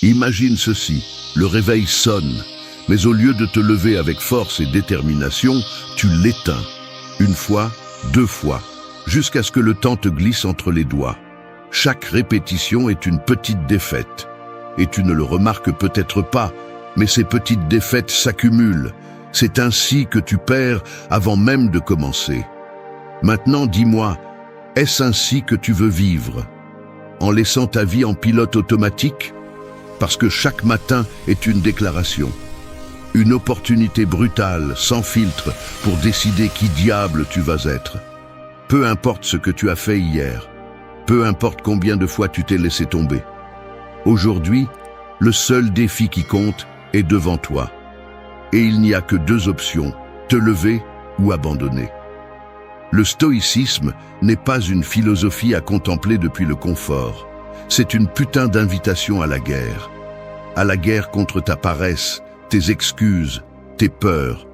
Imagine ceci, le réveil sonne, mais au lieu de te lever avec force et détermination, tu l'éteins. Une fois, deux fois, jusqu'à ce que le temps te glisse entre les doigts. Chaque répétition est une petite défaite. Et tu ne le remarques peut-être pas, mais ces petites défaites s'accumulent. C'est ainsi que tu perds avant même de commencer. Maintenant, dis-moi, est-ce ainsi que tu veux vivre? En laissant ta vie en pilote automatique? Parce que chaque matin est une déclaration. Une opportunité brutale, sans filtre, pour décider qui diable tu vas être. Peu importe ce que tu as fait hier, peu importe combien de fois tu t'es laissé tomber. Aujourd'hui, le seul défi qui compte est devant toi. Et il n'y a que deux options, te lever ou abandonner. Le stoïcisme n'est pas une philosophie à contempler depuis le confort. C'est une putain d'invitation à la guerre. À la guerre contre ta paresse, tes excuses, tes peurs.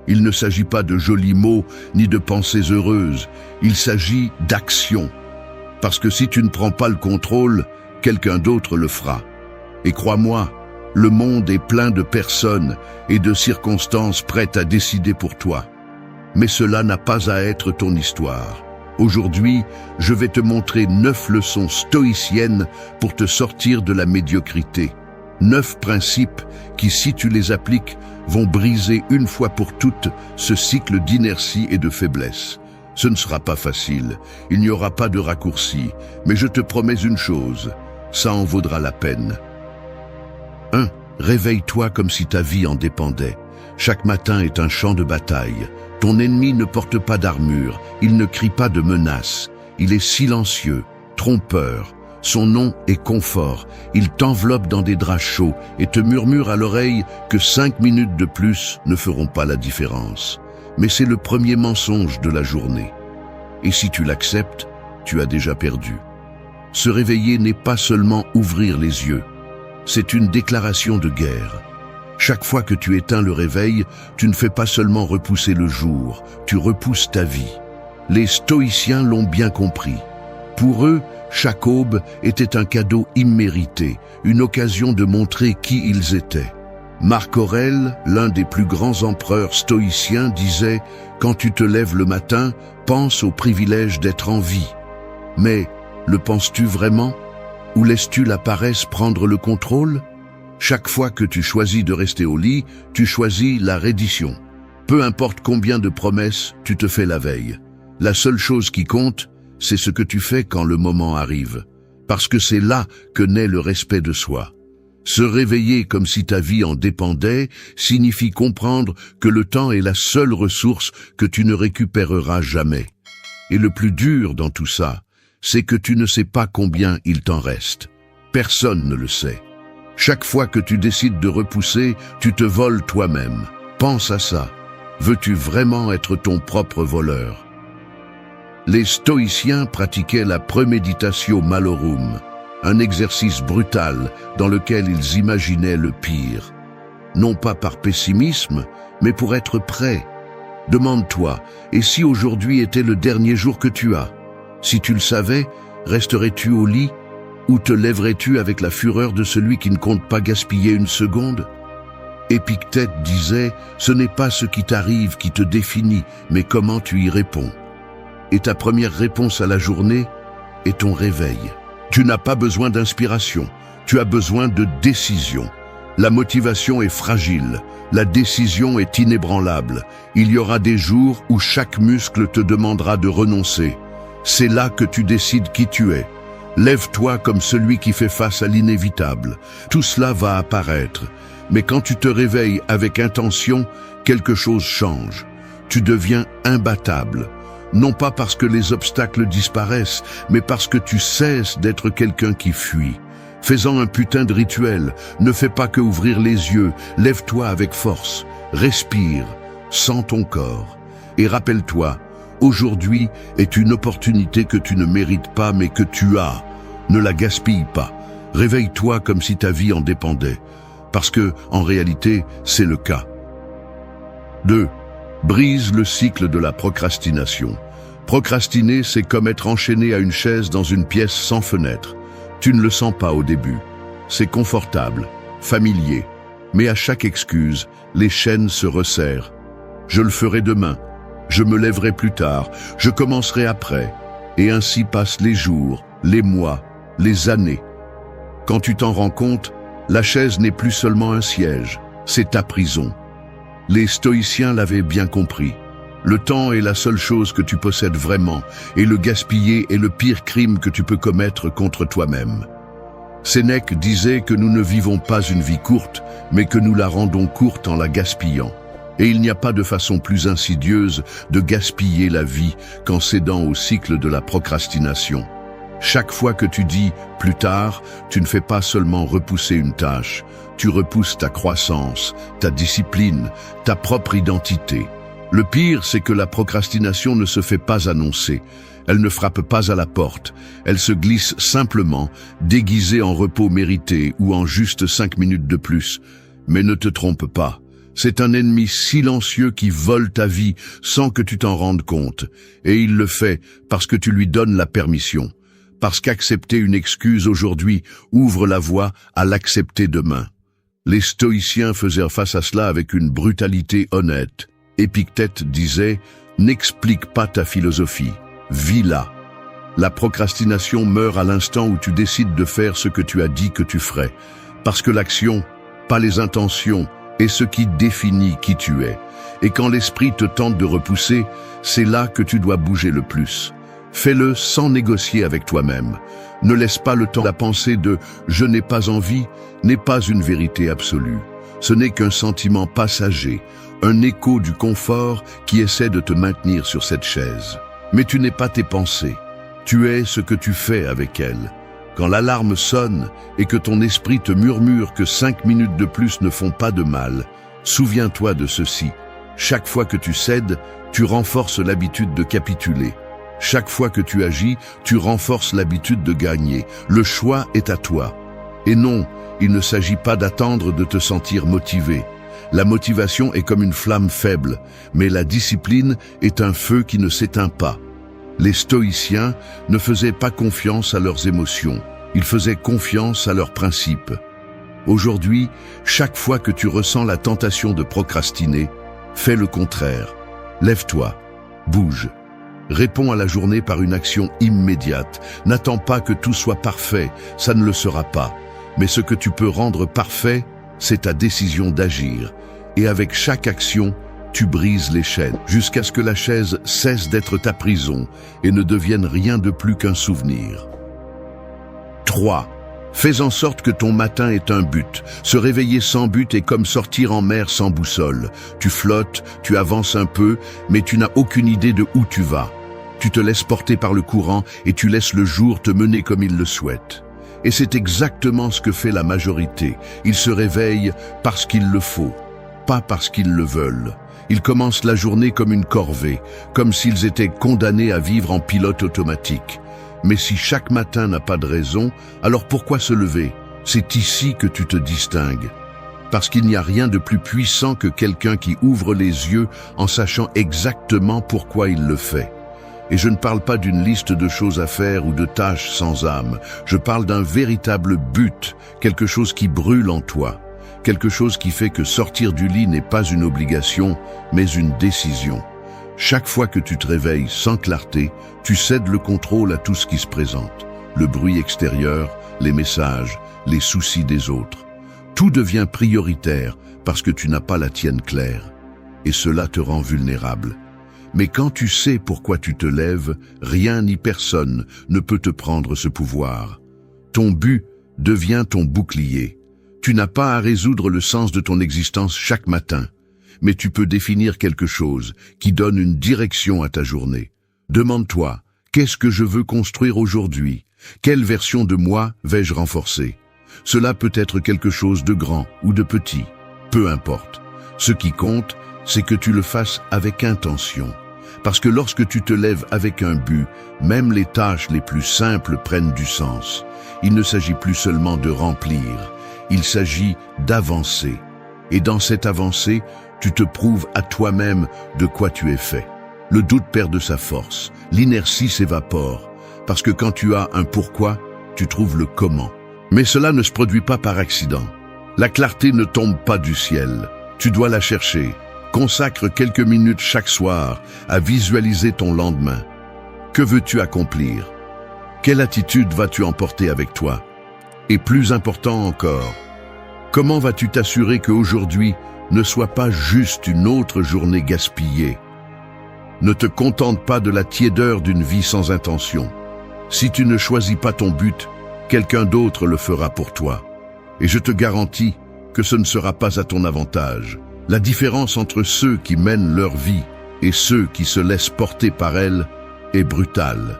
Il ne s'agit pas de jolis mots ni de pensées heureuses, il s'agit d'action. Parce que si tu ne prends pas le contrôle, quelqu'un d'autre le fera. Et crois-moi, le monde est plein de personnes et de circonstances prêtes à décider pour toi. Mais cela n'a pas à être ton histoire. Aujourd'hui, je vais te montrer 9 leçons stoïciennes pour te sortir de la médiocrité. 9 principes qui, si tu les appliques, vont briser une fois pour toutes ce cycle d'inertie et de faiblesse. Ce ne sera pas facile, il n'y aura pas de raccourci, mais je te promets une chose, ça en vaudra la peine. 1. Réveille-toi comme si ta vie en dépendait. Chaque matin est un champ de bataille. Ton ennemi ne porte pas d'armure, il ne crie pas de menace. Il est silencieux, trompeur. Son nom est confort. Il t'enveloppe dans des draps chauds et te murmure à l'oreille que 5 minutes de plus ne feront pas la différence. Mais c'est le premier mensonge de la journée. Et si tu l'acceptes, tu as déjà perdu. Se réveiller n'est pas seulement ouvrir les yeux. C'est une déclaration de guerre. Chaque fois que tu éteins le réveil, tu ne fais pas seulement repousser le jour, tu repousses ta vie. Les stoïciens l'ont bien compris. Pour eux, chaque aube était un cadeau immérité, une occasion de montrer qui ils étaient. Marc Aurèle, l'un des plus grands empereurs stoïciens, disait « Quand tu te lèves le matin, pense au privilège d'être en vie. » Mais le penses-tu vraiment? Ou laisses-tu la paresse prendre le contrôle? Chaque fois que tu choisis de rester au lit, tu choisis la reddition. Peu importe combien de promesses tu te fais la veille. La seule chose qui compte, c'est ce que tu fais quand le moment arrive. Parce que c'est là que naît le respect de soi. Se réveiller comme si ta vie en dépendait signifie comprendre que le temps est la seule ressource que tu ne récupéreras jamais. Et le plus dur dans tout ça, c'est que tu ne sais pas combien il t'en reste. Personne ne le sait. Chaque fois que tu décides de repousser, tu te voles toi-même. Pense à ça. Veux-tu vraiment être ton propre voleur? Les stoïciens pratiquaient la premeditatio malorum, un exercice brutal dans lequel ils imaginaient le pire. Non pas par pessimisme, mais pour être prêt. Demande-toi, et si aujourd'hui était le dernier jour que tu as? Si tu le savais, resterais-tu au lit? Ou te lèverais-tu avec la fureur de celui qui ne compte pas gaspiller une seconde? Épictète disait, ce n'est pas ce qui t'arrive qui te définit, mais comment tu y réponds. Et ta première réponse à la journée est ton réveil. Tu n'as pas besoin d'inspiration, tu as besoin de décision. La motivation est fragile, la décision est inébranlable. Il y aura des jours où chaque muscle te demandera de renoncer. C'est là que tu décides qui tu es. Lève-toi comme celui qui fait face à l'inévitable. Tout cela va apparaître. Mais quand tu te réveilles avec intention, quelque chose change. Tu deviens imbattable. Non pas parce que les obstacles disparaissent, mais parce que tu cesses d'être quelqu'un qui fuit. Fais-en un putain de rituel. Ne fais pas que ouvrir les yeux. Lève-toi avec force. Respire. Sens ton corps. Et rappelle-toi, aujourd'hui est une opportunité que tu ne mérites pas mais que tu as. Ne la gaspille pas. Réveille-toi comme si ta vie en dépendait. Parce que, en réalité, c'est le cas. 2. Brise le cycle de la procrastination. Procrastiner, c'est comme être enchaîné à une chaise dans une pièce sans fenêtre. Tu ne le sens pas au début. C'est confortable, familier. Mais à chaque excuse, les chaînes se resserrent. Je le ferai demain. Je me lèverai plus tard. Je commencerai après. Et ainsi passent les jours, les mois, les années. Quand tu t'en rends compte, la chaise n'est plus seulement un siège, c'est ta prison. Les stoïciens l'avaient bien compris. Le temps est la seule chose que tu possèdes vraiment, et le gaspiller est le pire crime que tu peux commettre contre toi-même. Sénèque disait que nous ne vivons pas une vie courte, mais que nous la rendons courte en la gaspillant. Et il n'y a pas de façon plus insidieuse de gaspiller la vie qu'en cédant au cycle de la procrastination. Chaque fois que tu dis « plus tard », tu ne fais pas seulement repousser une tâche, tu repousses ta croissance, ta discipline, ta propre identité. Le pire, c'est que la procrastination ne se fait pas annoncer. Elle ne frappe pas à la porte. Elle se glisse simplement, déguisée en repos mérité ou en juste 5 minutes de plus. Mais ne te trompe pas. C'est un ennemi silencieux qui vole ta vie sans que tu t'en rendes compte. Et il le fait parce que tu lui donnes la permission. Parce qu'accepter une excuse aujourd'hui ouvre la voie à l'accepter demain. Les stoïciens faisaient face à cela avec une brutalité honnête. Épictète disait « N'explique pas ta philosophie, vis-la ». La procrastination meurt à l'instant où tu décides de faire ce que tu as dit que tu ferais. Parce que l'action, pas les intentions, est ce qui définit qui tu es. Et quand l'esprit te tente de repousser, c'est là que tu dois bouger le plus. Fais-le sans négocier avec toi-même. Ne laisse pas le temps. La pensée de « je n'ai pas envie » n'est pas une vérité absolue. Ce n'est qu'un sentiment passager, un écho du confort qui essaie de te maintenir sur cette chaise. Mais tu n'es pas tes pensées. Tu es ce que tu fais avec elles. Quand l'alarme sonne et que ton esprit te murmure que 5 minutes de plus ne font pas de mal, souviens-toi de ceci. Chaque fois que tu cèdes, tu renforces l'habitude de capituler. Chaque fois que tu agis, tu renforces l'habitude de gagner. Le choix est à toi. Et non, il ne s'agit pas d'attendre de te sentir motivé. La motivation est comme une flamme faible, mais la discipline est un feu qui ne s'éteint pas. Les stoïciens ne faisaient pas confiance à leurs émotions, ils faisaient confiance à leurs principes. Aujourd'hui, chaque fois que tu ressens la tentation de procrastiner, fais le contraire. Lève-toi, bouge. Réponds à la journée par une action immédiate. N'attends pas que tout soit parfait, ça ne le sera pas. Mais ce que tu peux rendre parfait, c'est ta décision d'agir. Et avec chaque action, tu brises les chaînes, jusqu'à ce que la chaise cesse d'être ta prison et ne devienne rien de plus qu'un souvenir. 3. Fais en sorte que ton matin ait un but. Se réveiller sans but est comme sortir en mer sans boussole. Tu flottes, tu avances un peu, mais tu n'as aucune idée de où tu vas. Tu te laisses porter par le courant et tu laisses le jour te mener comme il le souhaite. Et c'est exactement ce que fait la majorité. Ils se réveillent parce qu'il le faut, pas parce qu'ils le veulent. Ils commencent la journée comme une corvée, comme s'ils étaient condamnés à vivre en pilote automatique. Mais si chaque matin n'a pas de raison, alors pourquoi se lever? C'est ici que tu te distingues. Parce qu'il n'y a rien de plus puissant que quelqu'un qui ouvre les yeux en sachant exactement pourquoi il le fait. Et je ne parle pas d'une liste de choses à faire ou de tâches sans âme. Je parle d'un véritable but, quelque chose qui brûle en toi. Quelque chose qui fait que sortir du lit n'est pas une obligation, mais une décision. Chaque fois que tu te réveilles sans clarté, tu cèdes le contrôle à tout ce qui se présente. Le bruit extérieur, les messages, les soucis des autres. Tout devient prioritaire parce que tu n'as pas la tienne claire. Et cela te rend vulnérable. Mais quand tu sais pourquoi tu te lèves, rien ni personne ne peut te prendre ce pouvoir. Ton but devient ton bouclier. Tu n'as pas à résoudre le sens de ton existence chaque matin, mais tu peux définir quelque chose qui donne une direction à ta journée. Demande-toi, qu'est-ce que je veux construire aujourd'hui? Quelle version de moi vais-je renforcer? Cela peut être quelque chose de grand ou de petit, peu importe. Ce qui compte, c'est que tu le fasses avec intention. Parce que lorsque tu te lèves avec un but, même les tâches les plus simples prennent du sens. Il ne s'agit plus seulement de remplir, il s'agit d'avancer. Et dans cette avancée, tu te prouves à toi-même de quoi tu es fait. Le doute perd de sa force, l'inertie s'évapore, parce que quand tu as un pourquoi, tu trouves le comment. Mais cela ne se produit pas par accident. La clarté ne tombe pas du ciel. Tu dois la chercher. Consacre quelques minutes chaque soir à visualiser ton lendemain. Que veux-tu accomplir? Quelle attitude vas-tu emporter avec toi? Et plus important encore, comment vas-tu t'assurer qu'aujourd'hui ne soit pas juste une autre journée gaspillée? Ne te contente pas de la tiédeur d'une vie sans intention. Si tu ne choisis pas ton but, quelqu'un d'autre le fera pour toi. Et je te garantis que ce ne sera pas à ton avantage. La différence entre ceux qui mènent leur vie et ceux qui se laissent porter par elle est brutale.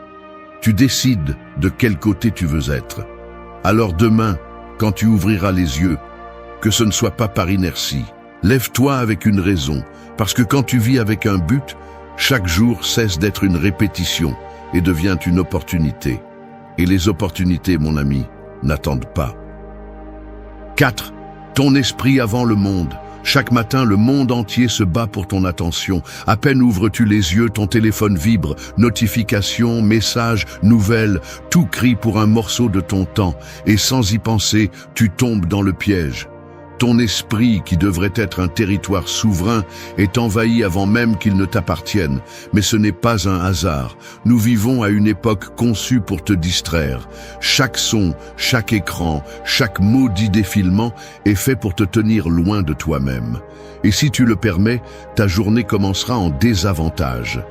Tu décides de quel côté tu veux être. Alors demain, quand tu ouvriras les yeux, que ce ne soit pas par inertie. Lève-toi avec une raison, parce que quand tu vis avec un but, chaque jour cesse d'être une répétition et devient une opportunité. Et les opportunités, mon ami, n'attendent pas. 4. Ton esprit avant le monde. Chaque matin, le monde entier se bat pour ton attention. À peine ouvres-tu les yeux, ton téléphone vibre. Notifications, messages, nouvelles, tout crie pour un morceau de ton temps. Et sans y penser, tu tombes dans le piège. Ton esprit, qui devrait être un territoire souverain, est envahi avant même qu'il ne t'appartienne. Mais ce n'est pas un hasard. Nous vivons à une époque conçue pour te distraire. Chaque son, chaque écran, chaque maudit défilement est fait pour te tenir loin de toi-même. Et si tu le permets, ta journée commencera en désavantage.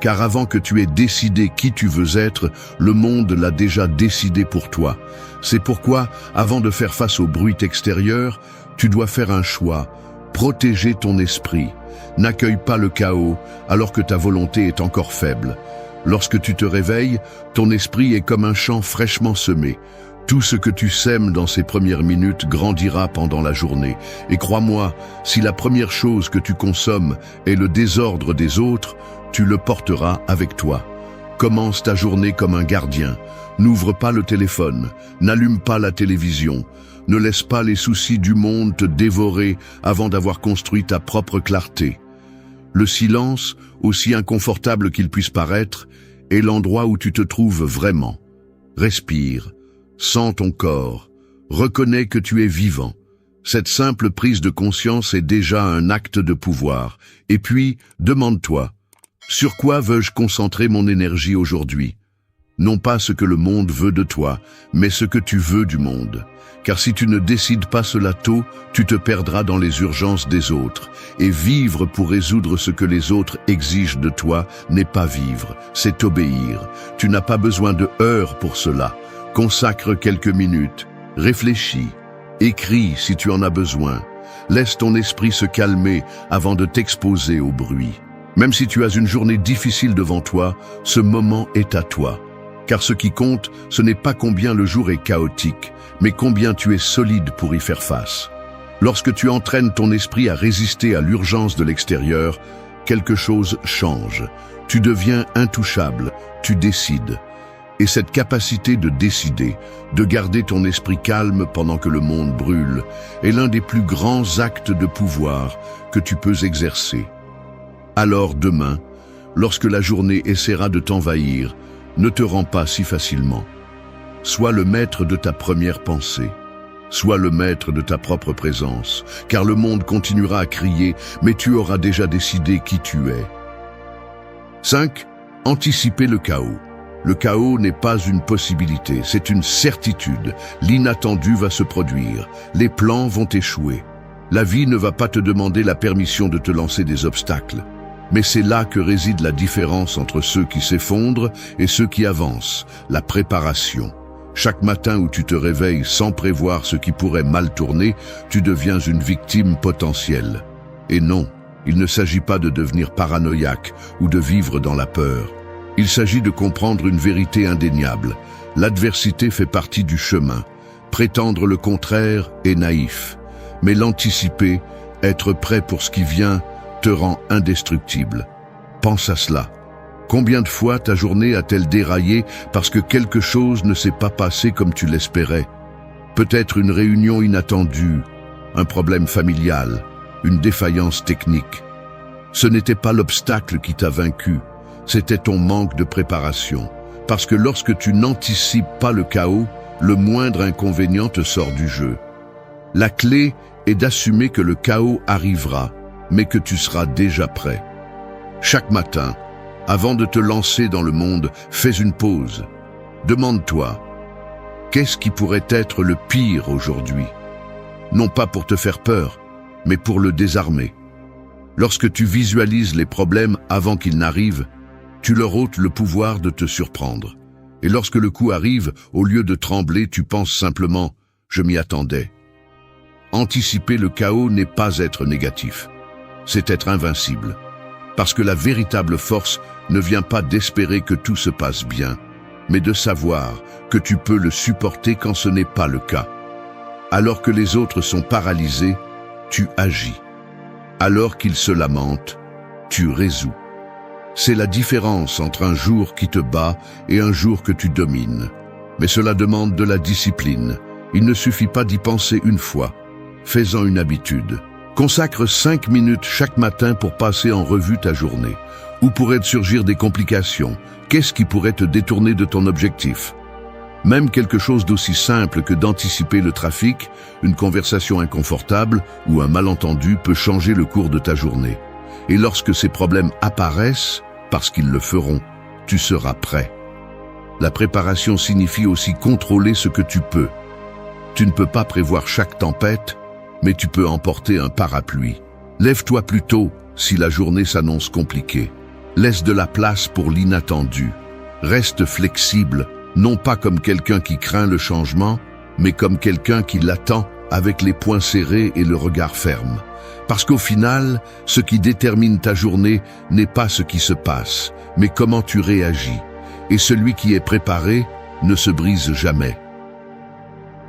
Car avant que tu aies décidé qui tu veux être, le monde l'a déjà décidé pour toi. C'est pourquoi, avant de faire face au bruit extérieur, tu dois faire un choix, protéger ton esprit. N'accueille pas le chaos alors que ta volonté est encore faible. Lorsque tu te réveilles, ton esprit est comme un champ fraîchement semé. Tout ce que tu sèmes dans ces premières minutes grandira pendant la journée. Et crois-moi, si la première chose que tu consommes est le désordre des autres, tu le porteras avec toi. Commence ta journée comme un gardien. N'ouvre pas le téléphone, n'allume pas la télévision. Ne laisse pas les soucis du monde te dévorer avant d'avoir construit ta propre clarté. Le silence, aussi inconfortable qu'il puisse paraître, est l'endroit où tu te trouves vraiment. Respire, sens ton corps, reconnais que tu es vivant. Cette simple prise de conscience est déjà un acte de pouvoir. Et puis, demande-toi, sur quoi veux-je concentrer mon énergie aujourd'hui? Non pas ce que le monde veut de toi, mais ce que tu veux du monde. Car si tu ne décides pas cela tôt, tu te perdras dans les urgences des autres. Et vivre pour résoudre ce que les autres exigent de toi n'est pas vivre, c'est obéir. Tu n'as pas besoin de heures pour cela. Consacre quelques minutes, réfléchis, écris si tu en as besoin. Laisse ton esprit se calmer avant de t'exposer au bruit. Même si tu as une journée difficile devant toi, ce moment est à toi. Car ce qui compte, ce n'est pas combien le jour est chaotique, mais combien tu es solide pour y faire face. Lorsque tu entraînes ton esprit à résister à l'urgence de l'extérieur, quelque chose change. Tu deviens intouchable, tu décides. Et cette capacité de décider, de garder ton esprit calme pendant que le monde brûle, est l'un des plus grands actes de pouvoir que tu peux exercer. Alors demain, lorsque la journée essaiera de t'envahir, ne te rends pas si facilement. Sois le maître de ta première pensée. Sois le maître de ta propre présence, car le monde continuera à crier, mais tu auras déjà décidé qui tu es. 5. Anticiper le chaos. Le chaos n'est pas une possibilité, c'est une certitude. L'inattendu va se produire, les plans vont échouer. La vie ne va pas te demander la permission de te lancer des obstacles. Mais c'est là que réside la différence entre ceux qui s'effondrent et ceux qui avancent, la préparation. Chaque matin où tu te réveilles sans prévoir ce qui pourrait mal tourner, tu deviens une victime potentielle. Et non, il ne s'agit pas de devenir paranoïaque ou de vivre dans la peur. Il s'agit de comprendre une vérité indéniable. L'adversité fait partie du chemin. Prétendre le contraire est naïf. Mais l'anticiper, être prêt pour ce qui vient, te rend indestructible. Pense à cela. Combien de fois ta journée a-t-elle déraillé parce que quelque chose ne s'est pas passé comme tu l'espérais? Peut-être une réunion inattendue, un problème familial, une défaillance technique. Ce n'était pas l'obstacle qui t'a vaincu, c'était ton manque de préparation. Parce que lorsque tu n'anticipes pas le chaos, le moindre inconvénient te sort du jeu. La clé est d'assumer que le chaos arrivera, mais que tu seras déjà prêt. Chaque matin, avant de te lancer dans le monde, fais une pause. Demande-toi, qu'est-ce qui pourrait être le pire aujourd'hui? Non pas pour te faire peur, mais pour le désarmer. Lorsque tu visualises les problèmes avant qu'ils n'arrivent, tu leur ôtes le pouvoir de te surprendre. Et lorsque le coup arrive, au lieu de trembler, tu penses simplement « je m'y attendais ». Anticiper le chaos n'est pas être négatif, c'est être invincible. Parce que la véritable force ne vient pas d'espérer que tout se passe bien, mais de savoir que tu peux le supporter quand ce n'est pas le cas. Alors que les autres sont paralysés, tu agis. Alors qu'ils se lamentent, tu résous. C'est la différence entre un jour qui te bat et un jour que tu domines. Mais cela demande de la discipline. Il ne suffit pas d'y penser une fois. Fais-en une habitude. Consacre 5 minutes chaque matin pour passer en revue ta journée. Où pourraient surgir des complications? Qu'est-ce qui pourrait te détourner de ton objectif? Même quelque chose d'aussi simple que d'anticiper le trafic, une conversation inconfortable ou un malentendu peut changer le cours de ta journée. Et lorsque ces problèmes apparaissent, parce qu'ils le feront, tu seras prêt. La préparation signifie aussi contrôler ce que tu peux. Tu ne peux pas prévoir chaque tempête, mais tu peux emporter un parapluie. Lève-toi plus tôt si la journée s'annonce compliquée. Laisse de la place pour l'inattendu. Reste flexible, non pas comme quelqu'un qui craint le changement, mais comme quelqu'un qui l'attend avec les poings serrés et le regard ferme. Parce qu'au final, ce qui détermine ta journée n'est pas ce qui se passe, mais comment tu réagis. Et celui qui est préparé ne se brise jamais.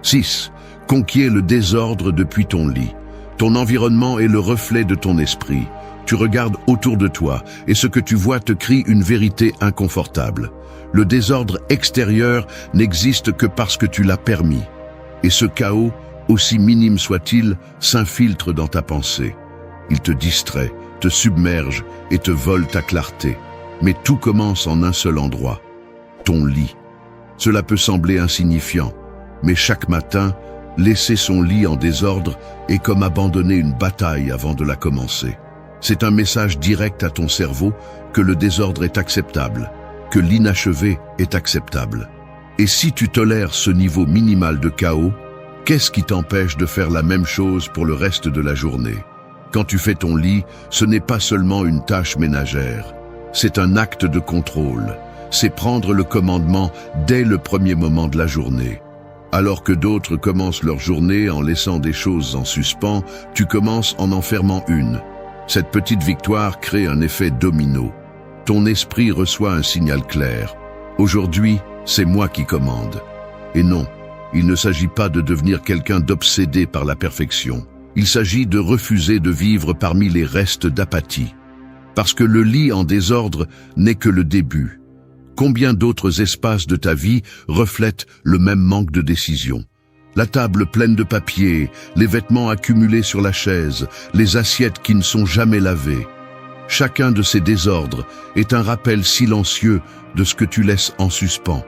6. Conquiers le désordre depuis ton lit. Ton environnement est le reflet de ton esprit. Tu regardes autour de toi et ce que tu vois te crie une vérité inconfortable. Le désordre extérieur n'existe que parce que tu l'as permis. Et ce chaos, aussi minime soit-il, s'infiltre dans ta pensée. Il te distrait, te submerge et te vole ta clarté. Mais tout commence en un seul endroit, ton lit. Cela peut sembler insignifiant, mais chaque matin, laisser son lit en désordre est comme abandonner une bataille avant de la commencer. C'est un message direct à ton cerveau que le désordre est acceptable, que l'inachevé est acceptable. Et si tu tolères ce niveau minimal de chaos, qu'est-ce qui t'empêche de faire la même chose pour le reste de la journée? Quand tu fais ton lit, ce n'est pas seulement une tâche ménagère, c'est un acte de contrôle. C'est prendre le commandement dès le premier moment de la journée. Alors que d'autres commencent leur journée en laissant des choses en suspens, tu commences en fermant une. Cette petite victoire crée un effet domino. Ton esprit reçoit un signal clair. Aujourd'hui, c'est moi qui commande. Et non, il ne s'agit pas de devenir quelqu'un d'obsédé par la perfection. Il s'agit de refuser de vivre parmi les restes d'apathie. Parce que le lit en désordre n'est que le début. Combien d'autres espaces de ta vie reflètent le même manque de décision? La table pleine de papier, les vêtements accumulés sur la chaise, les assiettes qui ne sont jamais lavées. Chacun de ces désordres est un rappel silencieux de ce que tu laisses en suspens.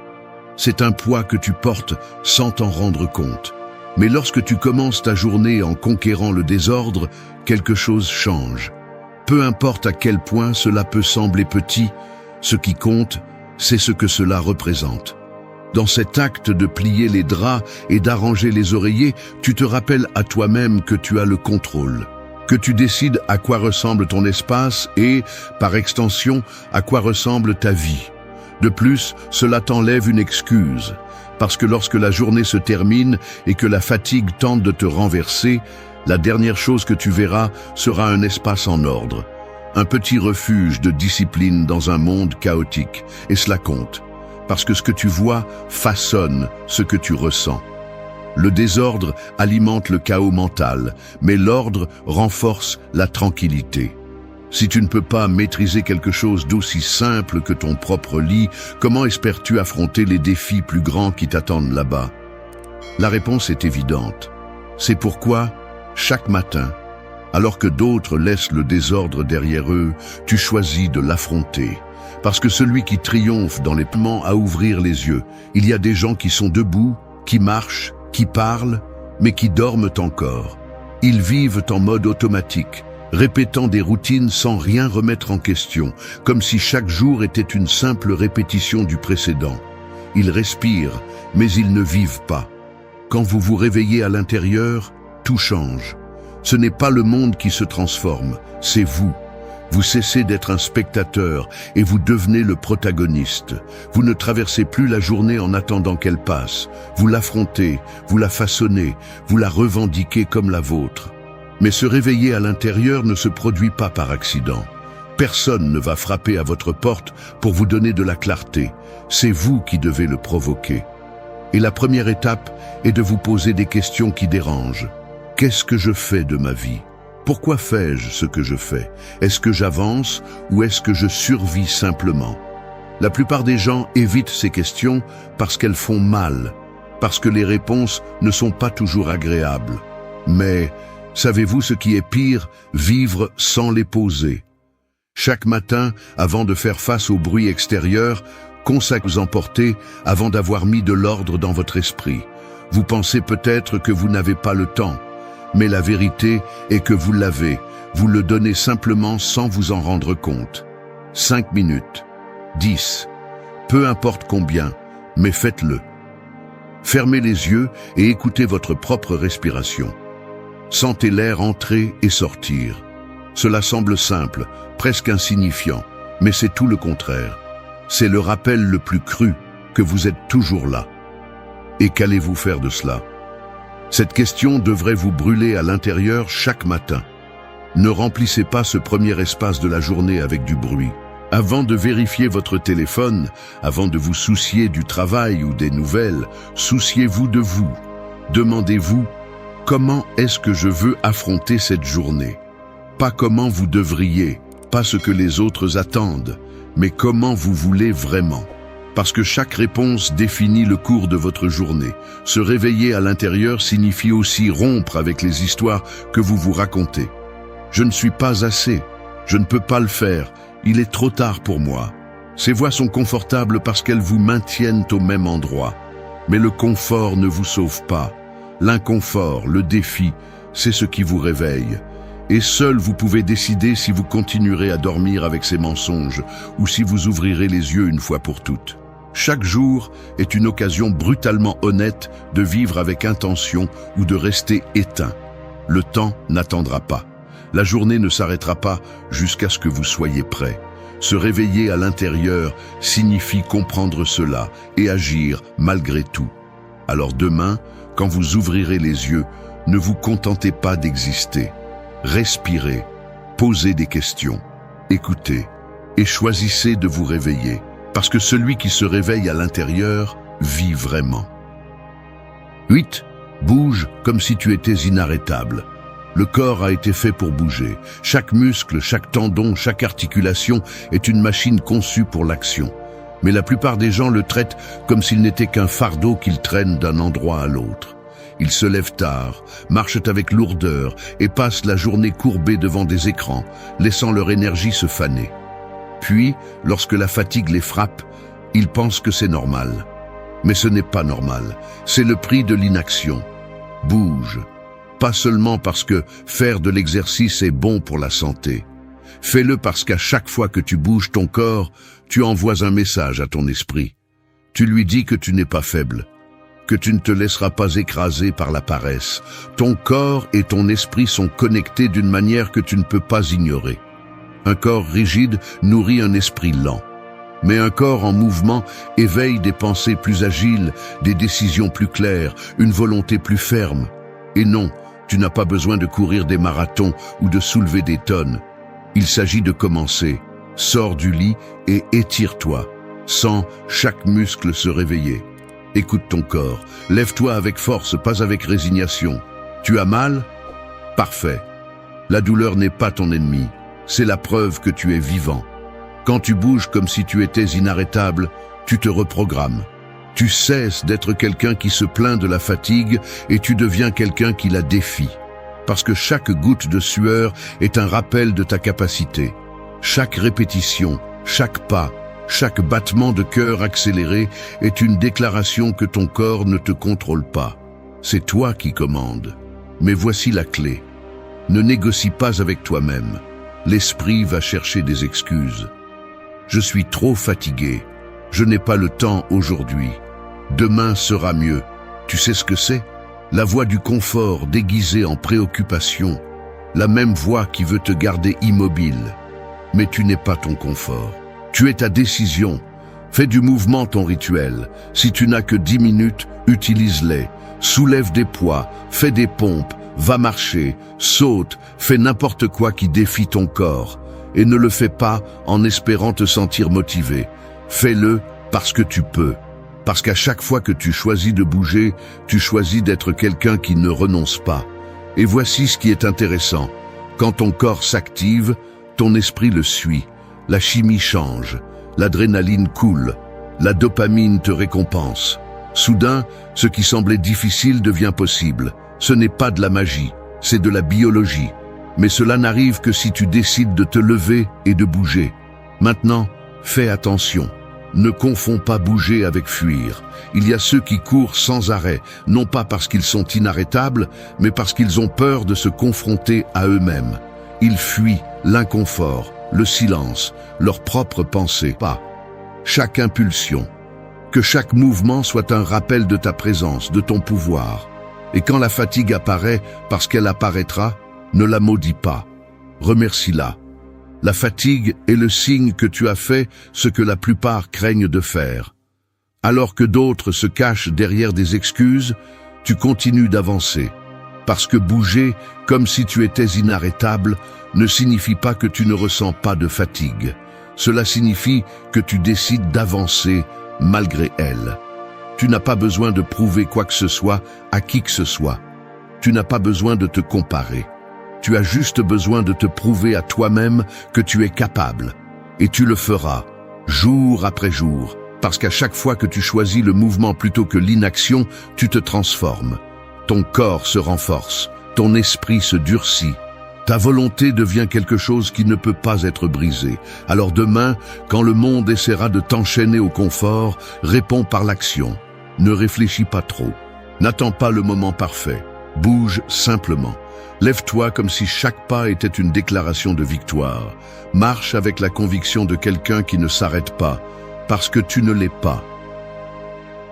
C'est un poids que tu portes sans t'en rendre compte. Mais lorsque tu commences ta journée en conquérant le désordre, quelque chose change. Peu importe à quel point cela peut sembler petit, ce qui compte, c'est ce que cela représente. Dans cet acte de plier les draps et d'arranger les oreillers, tu te rappelles à toi-même que tu as le contrôle, que tu décides à quoi ressemble ton espace et, par extension, à quoi ressemble ta vie. De plus, cela t'enlève une excuse, parce que lorsque la journée se termine et que la fatigue tente de te renverser, la dernière chose que tu verras sera un espace en ordre, un petit refuge de discipline dans un monde chaotique, et cela compte. Parce que ce que tu vois façonne ce que tu ressens. Le désordre alimente le chaos mental, mais l'ordre renforce la tranquillité. Si tu ne peux pas maîtriser quelque chose d'aussi simple que ton propre lit, comment espères-tu affronter les défis plus grands qui t'attendent là-bas? La réponse est évidente. C'est pourquoi, chaque matin, alors que d'autres laissent le désordre derrière eux, tu choisis de l'affronter. Parce que celui qui triomphe dans les moments à ouvrir les yeux, il y a des gens qui sont debout qui marchent, qui parlent, mais qui dorment encore. Ils vivent en mode automatique, répétant des routines sans rien remettre en question, comme si chaque jour était une simple répétition du précédent. Ils respirent, mais ils ne vivent pas. Quand vous vous réveillez à l'intérieur, tout change. Ce n'est pas le monde qui se transforme, c'est vous. Vous cessez d'être un spectateur et vous devenez le protagoniste. Vous ne traversez plus la journée en attendant qu'elle passe. Vous l'affrontez, vous la façonnez, vous la revendiquez comme la vôtre. Mais se réveiller à l'intérieur ne se produit pas par accident. Personne ne va frapper à votre porte pour vous donner de la clarté. C'est vous qui devez le provoquer. Et la première étape est de vous poser des questions qui dérangent. Qu'est-ce que je fais de ma vie ? Pourquoi fais-je ce que je fais? Est-ce que j'avance ou est-ce que je survis simplement? La plupart des gens évitent ces questions parce qu'elles font mal, parce que les réponses ne sont pas toujours agréables. Mais savez-vous ce qui est pire? Vivre sans les poser. Chaque matin, avant de faire face au bruit extérieur, consacrez-vous emporter avant d'avoir mis de l'ordre dans votre esprit. Vous pensez peut-être que vous n'avez pas le temps. Mais la vérité est que vous l'avez, vous le donnez simplement sans vous en rendre compte. 5 minutes, 10, peu importe combien, mais faites-le. Fermez les yeux et écoutez votre propre respiration. Sentez l'air entrer et sortir. Cela semble simple, presque insignifiant, mais c'est tout le contraire. C'est le rappel le plus cru que vous êtes toujours là. Et qu'allez-vous faire de cela ? Cette question devrait vous brûler à l'intérieur chaque matin. Ne remplissez pas ce premier espace de la journée avec du bruit. Avant de vérifier votre téléphone, avant de vous soucier du travail ou des nouvelles, souciez-vous de vous. Demandez-vous, comment est-ce que je veux affronter cette journée? Pas comment vous devriez, pas ce que les autres attendent, mais comment vous voulez vraiment. Parce que chaque réponse définit le cours de votre journée. Se réveiller à l'intérieur signifie aussi rompre avec les histoires que vous vous racontez. Je ne suis pas assez, je ne peux pas le faire, il est trop tard pour moi. Ces voix sont confortables parce qu'elles vous maintiennent au même endroit. Mais le confort ne vous sauve pas. L'inconfort, le défi, c'est ce qui vous réveille. Et seul vous pouvez décider si vous continuerez à dormir avec ces mensonges ou si vous ouvrirez les yeux une fois pour toutes. Chaque jour est une occasion brutalement honnête de vivre avec intention ou de rester éteint. Le temps n'attendra pas. La journée ne s'arrêtera pas jusqu'à ce que vous soyez prêt. Se réveiller à l'intérieur signifie comprendre cela et agir malgré tout. Alors demain, quand vous ouvrirez les yeux, ne vous contentez pas d'exister. Respirez, posez des questions, écoutez et choisissez de vous réveiller. Parce que celui qui se réveille à l'intérieur vit vraiment. 8. Bouge comme si tu étais inarrêtable. Le corps a été fait pour bouger. Chaque muscle, chaque tendon, chaque articulation est une machine conçue pour l'action. Mais la plupart des gens le traitent comme s'il n'était qu'un fardeau qu'ils traînent d'un endroit à l'autre. Ils se lèvent tard, marchent avec lourdeur et passent la journée courbée devant des écrans, laissant leur énergie se faner. Puis, lorsque la fatigue les frappe, ils pensent que c'est normal. Mais ce n'est pas normal, c'est le prix de l'inaction. Bouge, pas seulement parce que faire de l'exercice est bon pour la santé. Fais-le parce qu'à chaque fois que tu bouges ton corps, tu envoies un message à ton esprit. Tu lui dis que tu n'es pas faible, que tu ne te laisseras pas écraser par la paresse. Ton corps et ton esprit sont connectés d'une manière que tu ne peux pas ignorer. Un corps rigide nourrit un esprit lent. Mais un corps en mouvement éveille des pensées plus agiles, des décisions plus claires, une volonté plus ferme. Et non, tu n'as pas besoin de courir des marathons ou de soulever des tonnes. Il s'agit de commencer. Sors du lit et étire-toi. Sens chaque muscle se réveiller. Écoute ton corps. Lève-toi avec force, pas avec résignation. Tu as mal? Parfait. La douleur n'est pas ton ennemi. C'est la preuve que tu es vivant. Quand tu bouges comme si tu étais inarrêtable, tu te reprogrammes. Tu cesses d'être quelqu'un qui se plaint de la fatigue et tu deviens quelqu'un qui la défie. Parce que chaque goutte de sueur est un rappel de ta capacité. Chaque répétition, chaque pas, Chaque battement de cœur accéléré est une déclaration que ton corps ne te contrôle pas. C'est toi qui commandes. Mais voici la clé. Ne négocie pas avec toi-même. L'esprit va chercher des excuses. Je suis trop fatigué. Je n'ai pas le temps aujourd'hui. Demain sera mieux. Tu sais ce que c'est? La voix du confort déguisée en préoccupation. La même voix qui veut te garder immobile. Mais tu n'es pas ton confort. Tu es ta décision. Fais du mouvement ton rituel. Si tu n'as que 10 minutes, utilise-les. Soulève des poids, fais des pompes, va marcher, saute, fais n'importe quoi qui défie ton corps. Et ne le fais pas en espérant te sentir motivé. Fais-le parce que tu peux. Parce qu'à chaque fois que tu choisis de bouger, tu choisis d'être quelqu'un qui ne renonce pas. Et voici ce qui est intéressant. Quand ton corps s'active, ton esprit le suit. La chimie change, l'adrénaline coule, la dopamine te récompense. Soudain, ce qui semblait difficile devient possible. Ce n'est pas de la magie, c'est de la biologie. Mais cela n'arrive que si tu décides de te lever et de bouger. Maintenant, fais attention. Ne confonds pas bouger avec fuir. Il y a ceux qui courent sans arrêt, non pas parce qu'ils sont inarrêtables, mais parce qu'ils ont peur de se confronter à eux-mêmes. Ils fuient l'inconfort, le silence, leurs propres pensées. Pas chaque impulsion. Que chaque mouvement soit un rappel de ta présence, de ton pouvoir. Et quand la fatigue apparaît, parce qu'elle apparaîtra, ne la maudis pas. Remercie-la. La fatigue est le signe que tu as fait ce que la plupart craignent de faire. Alors que d'autres se cachent derrière des excuses, tu continues d'avancer. Parce que bouger, comme si tu étais inarrêtable, ne signifie pas que tu ne ressens pas de fatigue. Cela signifie que tu décides d'avancer malgré elle. Tu n'as pas besoin de prouver quoi que ce soit à qui que ce soit. Tu n'as pas besoin de te comparer. Tu as juste besoin de te prouver à toi-même que tu es capable. Et tu le feras, jour après jour, parce qu'à chaque fois que tu choisis le mouvement plutôt que l'inaction, tu te transformes. Ton corps se renforce, ton esprit se durcit. Ta volonté devient quelque chose qui ne peut pas être brisé. Alors demain, quand le monde essaiera de t'enchaîner au confort, réponds par l'action. Ne réfléchis pas trop. N'attends pas le moment parfait. Bouge simplement. Lève-toi comme si chaque pas était une déclaration de victoire. Marche avec la conviction de quelqu'un qui ne s'arrête pas, parce que tu ne l'es pas.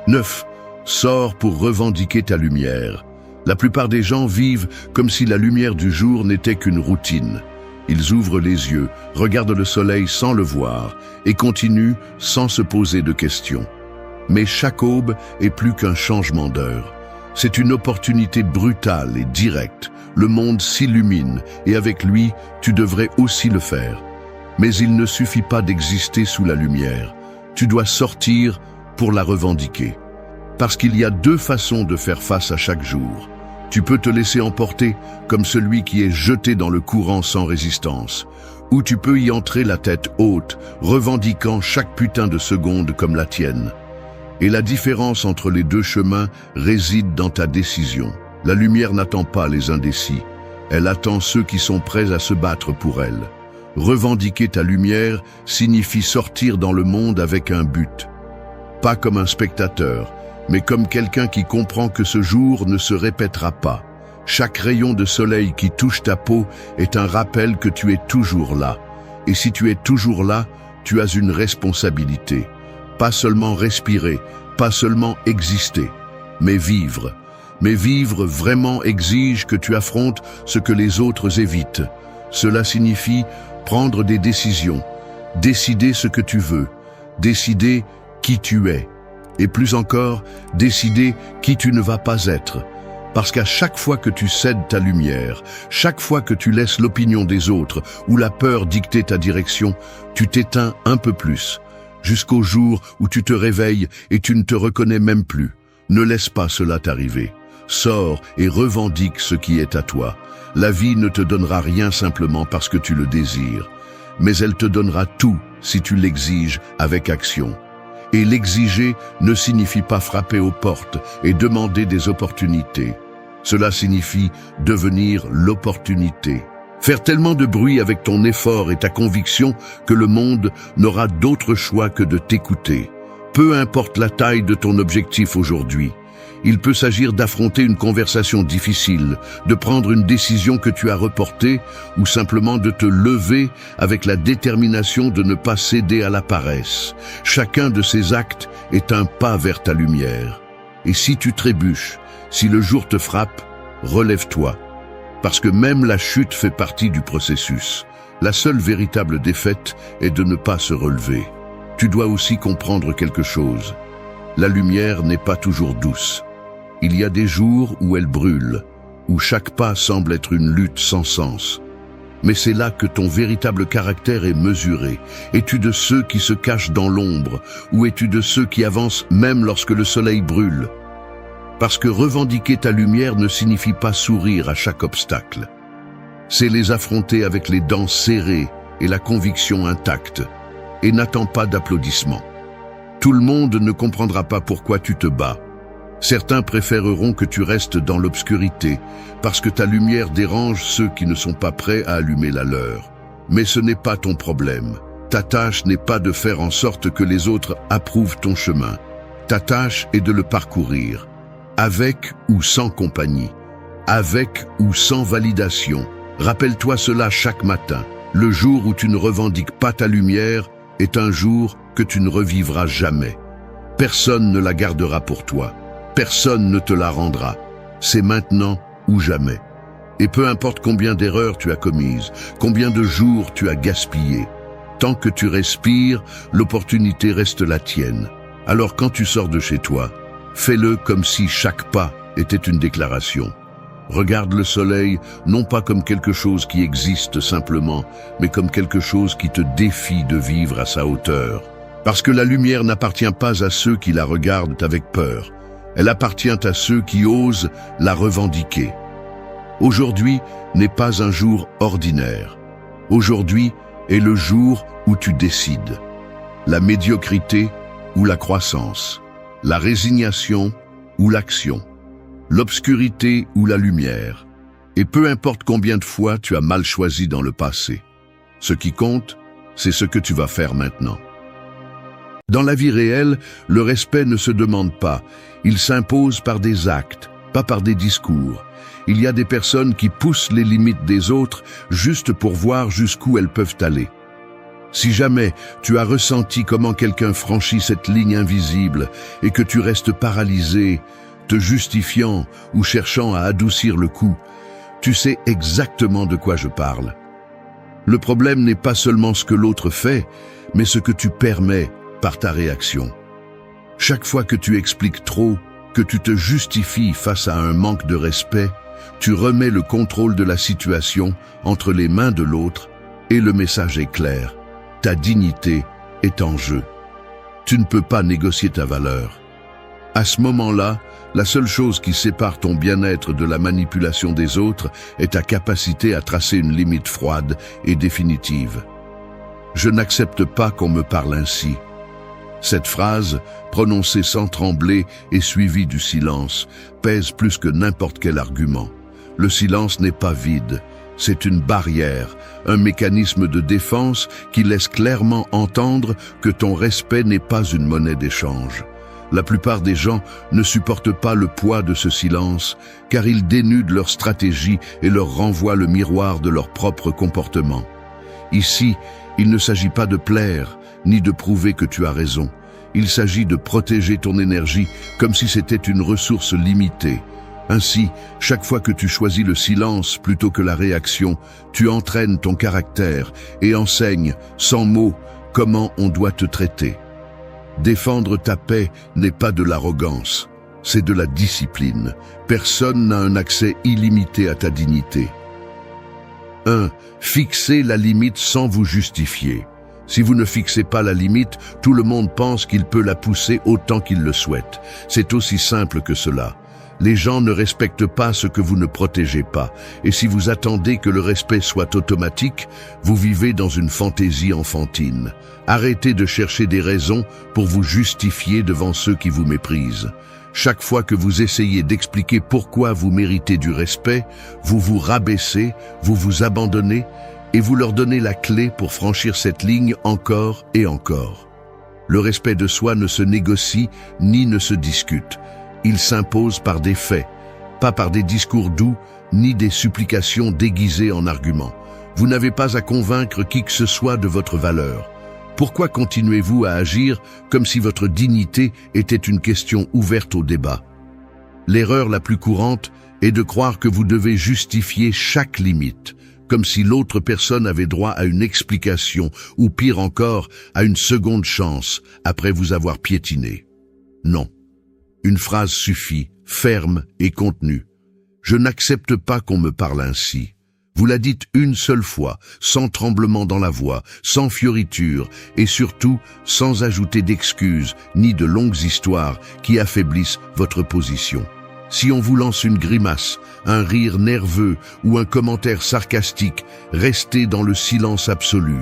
9. Sors pour revendiquer ta lumière. La plupart des gens vivent comme si la lumière du jour n'était qu'une routine. Ils ouvrent les yeux, regardent le soleil sans le voir et continuent sans se poser de questions. Mais chaque aube est plus qu'un changement d'heure. C'est une opportunité brutale et directe. Le monde s'illumine et avec lui, tu devrais aussi le faire. Mais il ne suffit pas d'exister sous la lumière. Tu dois sortir pour la revendiquer. Parce qu'il y a deux façons de faire face à chaque jour. Tu peux te laisser emporter comme celui qui est jeté dans le courant sans résistance. Ou tu peux y entrer la tête haute, revendiquant chaque putain de seconde comme la tienne. Et la différence entre les deux chemins réside dans ta décision. La lumière n'attend pas les indécis. Elle attend ceux qui sont prêts à se battre pour elle. Revendiquer ta lumière signifie sortir dans le monde avec un but. Pas comme un spectateur, mais comme quelqu'un qui comprend que ce jour ne se répétera pas. Chaque rayon de soleil qui touche ta peau est un rappel que tu es toujours là. Et si tu es toujours là, tu as une responsabilité. Pas seulement respirer, pas seulement exister, mais vivre. Mais vivre vraiment exige que tu affrontes ce que les autres évitent. Cela signifie prendre des décisions, décider ce que tu veux, décider qui tu es. Et plus encore, décider qui tu ne vas pas être. Parce qu'à chaque fois que tu cèdes ta lumière, chaque fois que tu laisses l'opinion des autres ou la peur dicter ta direction, tu t'éteins un peu plus, jusqu'au jour où tu te réveilles et tu ne te reconnais même plus. Ne laisse pas cela t'arriver. Sors et revendique ce qui est à toi. La vie ne te donnera rien simplement parce que tu le désires, mais elle te donnera tout si tu l'exiges avec action. Et l'exiger ne signifie pas frapper aux portes et demander des opportunités. Cela signifie devenir l'opportunité. Faire tellement de bruit avec ton effort et ta conviction que le monde n'aura d'autre choix que de t'écouter. Peu importe la taille de ton objectif aujourd'hui, il peut s'agir d'affronter une conversation difficile, de prendre une décision que tu as reportée ou simplement de te lever avec la détermination de ne pas céder à la paresse. Chacun de ces actes est un pas vers ta lumière. Et si tu trébuches, si le jour te frappe, relève-toi. Parce que même la chute fait partie du processus. La seule véritable défaite est de ne pas se relever. Tu dois aussi comprendre quelque chose. La lumière n'est pas toujours douce. Il y a des jours où elle brûle, où chaque pas semble être une lutte sans sens. Mais c'est là que ton véritable caractère est mesuré. Es-tu de ceux qui se cachent dans l'ombre, ou es-tu de ceux qui avancent même lorsque le soleil brûle? Parce que revendiquer ta lumière ne signifie pas sourire à chaque obstacle. C'est les affronter avec les dents serrées et la conviction intacte. Et n'attends pas d'applaudissements. Tout le monde ne comprendra pas pourquoi tu te bats. Certains préféreront que tu restes dans l'obscurité, parce que ta lumière dérange ceux qui ne sont pas prêts à allumer la leur. Mais ce n'est pas ton problème. Ta tâche n'est pas de faire en sorte que les autres approuvent ton chemin. Ta tâche est de le parcourir, avec ou sans compagnie, avec ou sans validation. Rappelle-toi cela chaque matin. Le jour où tu ne revendiques pas ta lumière est un jour que tu ne revivras jamais. Personne ne la gardera pour toi. Personne ne te la rendra. C'est maintenant ou jamais. Et peu importe combien d'erreurs tu as commises, combien de jours tu as gaspillé, tant que tu respires, l'opportunité reste la tienne. Alors quand tu sors de chez toi, fais-le comme si chaque pas était une déclaration. Regarde le soleil, non pas comme quelque chose qui existe simplement, mais comme quelque chose qui te défie de vivre à sa hauteur. Parce que la lumière n'appartient pas à ceux qui la regardent avec peur. Elle appartient à ceux qui osent la revendiquer. Aujourd'hui n'est pas un jour ordinaire. Aujourd'hui est le jour où tu décides. La médiocrité ou la croissance. La résignation ou l'action. L'obscurité ou la lumière. Et peu importe combien de fois tu as mal choisi dans le passé. Ce qui compte, c'est ce que tu vas faire maintenant. Dans la vie réelle, le respect ne se demande pas. Il s'impose par des actes, pas par des discours. Il y a des personnes qui poussent les limites des autres juste pour voir jusqu'où elles peuvent aller. Si jamais tu as ressenti comment quelqu'un franchit cette ligne invisible et que tu restes paralysé, te justifiant ou cherchant à adoucir le coup, tu sais exactement de quoi je parle. Le problème n'est pas seulement ce que l'autre fait, mais ce que tu permets par ta réaction. Chaque fois que tu expliques trop, que tu te justifies face à un manque de respect, tu remets le contrôle de la situation entre les mains de l'autre et le message est clair. Ta dignité est en jeu. Tu ne peux pas négocier ta valeur. À ce moment-là, la seule chose qui sépare ton bien-être de la manipulation des autres est ta capacité à tracer une limite froide et définitive. Je n'accepte pas qu'on me parle ainsi. Cette phrase, prononcée sans trembler et suivie du silence, pèse plus que n'importe quel argument. Le silence n'est pas vide, c'est une barrière, un mécanisme de défense qui laisse clairement entendre que ton respect n'est pas une monnaie d'échange. La plupart des gens ne supportent pas le poids de ce silence, car ils dénudent leur stratégie et leur renvoient le miroir de leur propre comportement. Ici, il ne s'agit pas de plaire, ni de prouver que tu as raison. Il s'agit de protéger ton énergie comme si c'était une ressource limitée. Ainsi, chaque fois que tu choisis le silence plutôt que la réaction, tu entraînes ton caractère et enseignes, sans mots, comment on doit te traiter. Défendre ta paix n'est pas de l'arrogance, c'est de la discipline. Personne n'a un accès illimité à ta dignité. 1. Fixez la limite sans vous justifier. Si vous ne fixez pas la limite, tout le monde pense qu'il peut la pousser autant qu'il le souhaite. C'est aussi simple que cela. Les gens ne respectent pas ce que vous ne protégez pas. Et si vous attendez que le respect soit automatique, vous vivez dans une fantaisie enfantine. Arrêtez de chercher des raisons pour vous justifier devant ceux qui vous méprisent. Chaque fois que vous essayez d'expliquer pourquoi vous méritez du respect, vous vous rabaissez, vous vous abandonnez et vous leur donnez la clé pour franchir cette ligne encore et encore. Le respect de soi ne se négocie ni ne se discute. Il s'impose par des faits, pas par des discours doux ni des supplications déguisées en arguments. Vous n'avez pas à convaincre qui que ce soit de votre valeur. Pourquoi continuez-vous à agir comme si votre dignité était une question ouverte au débat? L'erreur la plus courante est de croire que vous devez justifier chaque limite, comme si l'autre personne avait droit à une explication, ou pire encore, à une seconde chance, après vous avoir piétiné. Non. Une phrase suffit, ferme et contenue. Je n'accepte pas qu'on me parle ainsi. Vous la dites une seule fois, sans tremblement dans la voix, sans fioriture, et surtout sans ajouter d'excuses ni de longues histoires qui affaiblissent votre position. Si on vous lance une grimace, un rire nerveux ou un commentaire sarcastique, restez dans le silence absolu.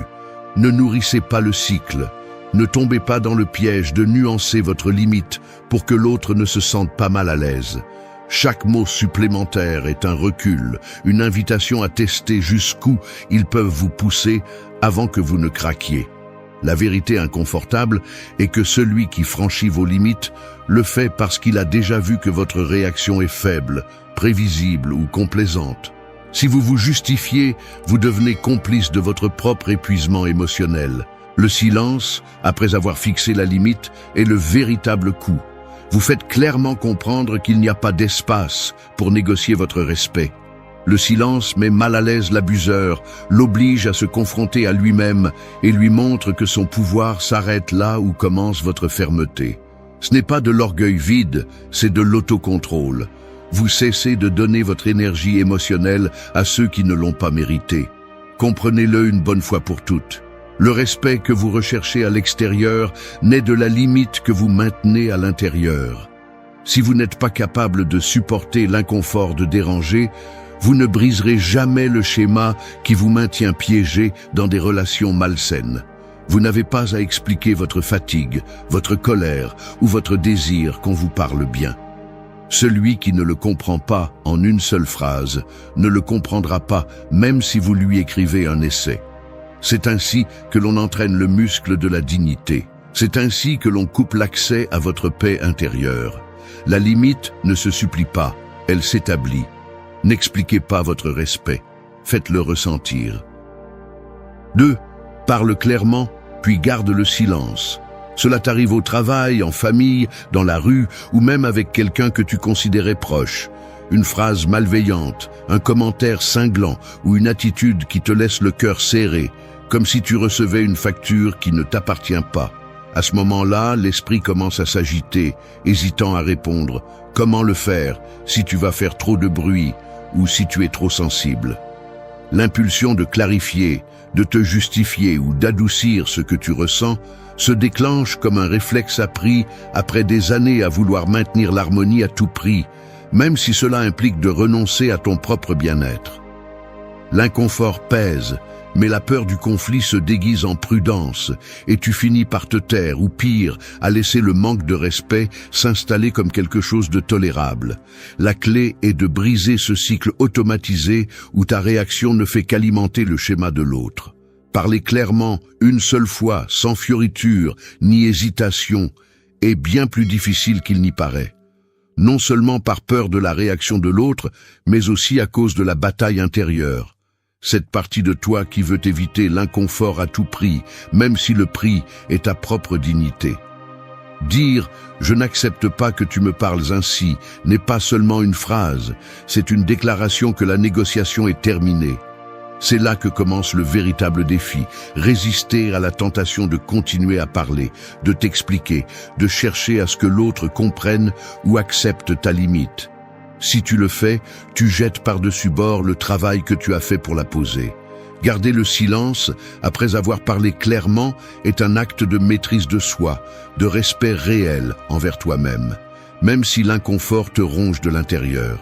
Ne nourrissez pas le cycle. Ne tombez pas dans le piège de nuancer votre limite pour que l'autre ne se sente pas mal à l'aise. Chaque mot supplémentaire est un recul, une invitation à tester jusqu'où ils peuvent vous pousser avant que vous ne craquiez. La vérité inconfortable est que celui qui franchit vos limites le fait parce qu'il a déjà vu que votre réaction est faible, prévisible ou complaisante. Si vous vous justifiez, vous devenez complice de votre propre épuisement émotionnel. Le silence, après avoir fixé la limite, est le véritable coup. Vous faites clairement comprendre qu'il n'y a pas d'espace pour négocier votre respect. Le silence met mal à l'aise l'abuseur, l'oblige à se confronter à lui-même et lui montre que son pouvoir s'arrête là où commence votre fermeté. Ce n'est pas de l'orgueil vide, c'est de l'autocontrôle. Vous cessez de donner votre énergie émotionnelle à ceux qui ne l'ont pas méritée. Comprenez-le une bonne fois pour toutes. Le respect que vous recherchez à l'extérieur naît de la limite que vous maintenez à l'intérieur. Si vous n'êtes pas capable de supporter l'inconfort de déranger, vous ne briserez jamais le schéma qui vous maintient piégé dans des relations malsaines. Vous n'avez pas à expliquer votre fatigue, votre colère ou votre désir qu'on vous parle bien. Celui qui ne le comprend pas en une seule phrase ne le comprendra pas même si vous lui écrivez un essai. C'est ainsi que l'on entraîne le muscle de la dignité. C'est ainsi que l'on coupe l'accès à votre paix intérieure. La limite ne se supplie pas, elle s'établit. N'expliquez pas votre respect, faites-le ressentir. 2. Parle clairement, puis garde le silence. Cela t'arrive au travail, en famille, dans la rue, ou même avec quelqu'un que tu considérais proche. Une phrase malveillante, un commentaire cinglant ou une attitude qui te laisse le cœur serré, comme si tu recevais une facture qui ne t'appartient pas. À ce moment-là, l'esprit commence à s'agiter, hésitant à répondre. Comment le faire si tu vas faire trop de bruit ou si tu es trop sensible? L'impulsion de clarifier, de te justifier ou d'adoucir ce que tu ressens se déclenche comme un réflexe appris après des années à vouloir maintenir l'harmonie à tout prix, même si cela implique de renoncer à ton propre bien-être. L'inconfort pèse, mais la peur du conflit se déguise en prudence et tu finis par te taire ou pire, à laisser le manque de respect s'installer comme quelque chose de tolérable. La clé est de briser ce cycle automatisé où ta réaction ne fait qu'alimenter le schéma de l'autre. Parler clairement, une seule fois, sans fioriture ni hésitation, est bien plus difficile qu'il n'y paraît. Non seulement par peur de la réaction de l'autre, mais aussi à cause de la bataille intérieure. Cette partie de toi qui veut éviter l'inconfort à tout prix, même si le prix est ta propre dignité. Dire « je n'accepte pas que tu me parles ainsi » n'est pas seulement une phrase, c'est une déclaration que la négociation est terminée. C'est là que commence le véritable défi, résister à la tentation de continuer à parler, de t'expliquer, de chercher à ce que l'autre comprenne ou accepte ta limite. Si tu le fais, tu jettes par-dessus bord le travail que tu as fait pour la poser. Garder le silence, après avoir parlé clairement, est un acte de maîtrise de soi, de respect réel envers toi-même, même si l'inconfort te ronge de l'intérieur.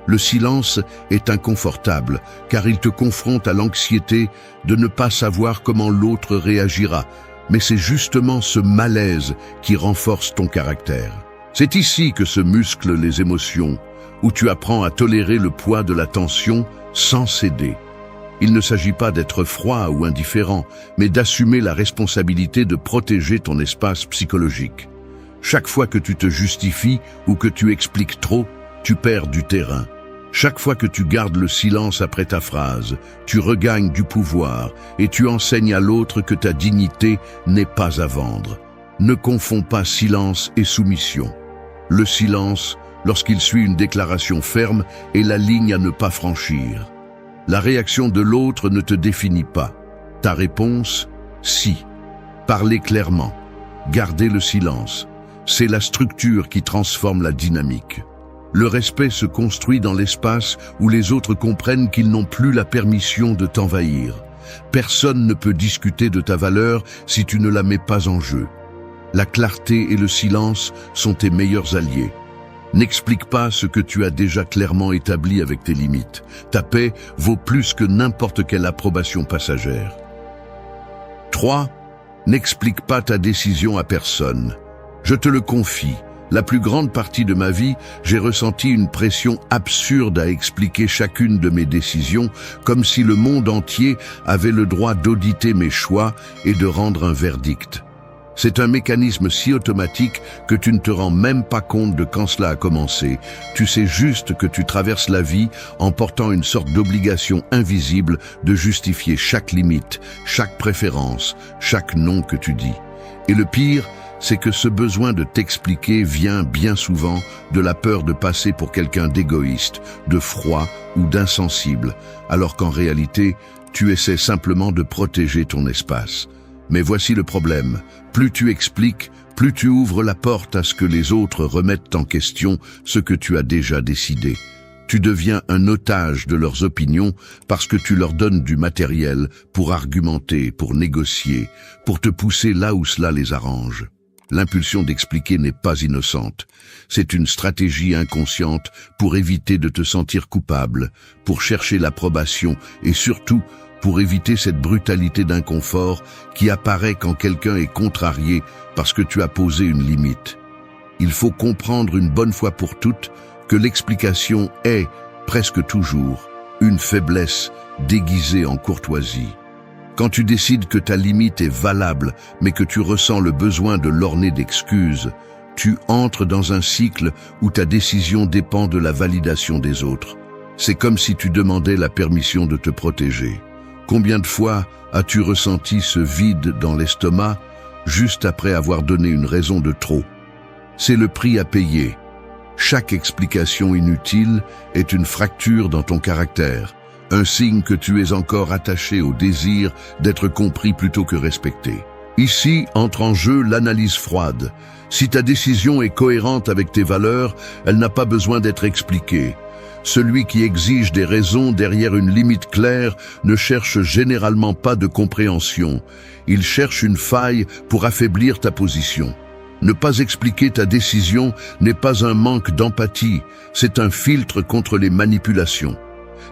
Le silence est inconfortable, car il te confronte à l'anxiété de ne pas savoir comment l'autre réagira, mais c'est justement ce malaise qui renforce ton caractère. C'est ici que se musclent les émotions, où tu apprends à tolérer le poids de la tension sans céder. Il ne s'agit pas d'être froid ou indifférent, mais d'assumer la responsabilité de protéger ton espace psychologique. Chaque fois que tu te justifies ou que tu expliques trop, tu perds du terrain. Chaque fois que tu gardes le silence après ta phrase, tu regagnes du pouvoir et tu enseignes à l'autre que ta dignité n'est pas à vendre. Ne confonds pas silence et soumission. Le silence, lorsqu'il suit une déclaration ferme, est la ligne à ne pas franchir. La réaction de l'autre ne te définit pas. Ta réponse, si. Parlez clairement. Gardez le silence. C'est la structure qui transforme la dynamique. Le respect se construit dans l'espace où les autres comprennent qu'ils n'ont plus la permission de t'envahir. Personne ne peut discuter de ta valeur si tu ne la mets pas en jeu. La clarté et le silence sont tes meilleurs alliés. N'explique pas ce que tu as déjà clairement établi avec tes limites. Ta paix vaut plus que n'importe quelle approbation passagère. 3. N'explique pas ta décision à personne. Je te le confie. La plus grande partie de ma vie, j'ai ressenti une pression absurde à expliquer chacune de mes décisions, comme si le monde entier avait le droit d'auditer mes choix et de rendre un verdict. C'est un mécanisme si automatique que tu ne te rends même pas compte de quand cela a commencé. Tu sais juste que tu traverses la vie en portant une sorte d'obligation invisible de justifier chaque limite, chaque préférence, chaque non que tu dis. Et le pire, c'est que ce besoin de t'expliquer vient bien souvent de la peur de passer pour quelqu'un d'égoïste, de froid ou d'insensible, alors qu'en réalité, tu essaies simplement de protéger ton espace. Mais voici le problème, plus tu expliques, plus tu ouvres la porte à ce que les autres remettent en question ce que tu as déjà décidé. Tu deviens un otage de leurs opinions parce que tu leur donnes du matériel pour argumenter, pour négocier, pour te pousser là où cela les arrange. L'impulsion d'expliquer n'est pas innocente. C'est une stratégie inconsciente pour éviter de te sentir coupable, pour chercher l'approbation et surtout pour éviter cette brutalité d'inconfort qui apparaît quand quelqu'un est contrarié parce que tu as posé une limite. Il faut comprendre une bonne fois pour toutes que l'explication est, presque toujours, une faiblesse déguisée en courtoisie. Quand tu décides que ta limite est valable, mais que tu ressens le besoin de l'orner d'excuses, tu entres dans un cycle où ta décision dépend de la validation des autres. C'est comme si tu demandais la permission de te protéger. Combien de fois as-tu ressenti ce vide dans l'estomac juste après avoir donné une raison de trop? C'est le prix à payer. Chaque explication inutile est une fracture dans ton caractère. Un signe que tu es encore attaché au désir d'être compris plutôt que respecté. Ici entre en jeu l'analyse froide. Si ta décision est cohérente avec tes valeurs, elle n'a pas besoin d'être expliquée. Celui qui exige des raisons derrière une limite claire ne cherche généralement pas de compréhension. Il cherche une faille pour affaiblir ta position. Ne pas expliquer ta décision n'est pas un manque d'empathie, c'est un filtre contre les manipulations.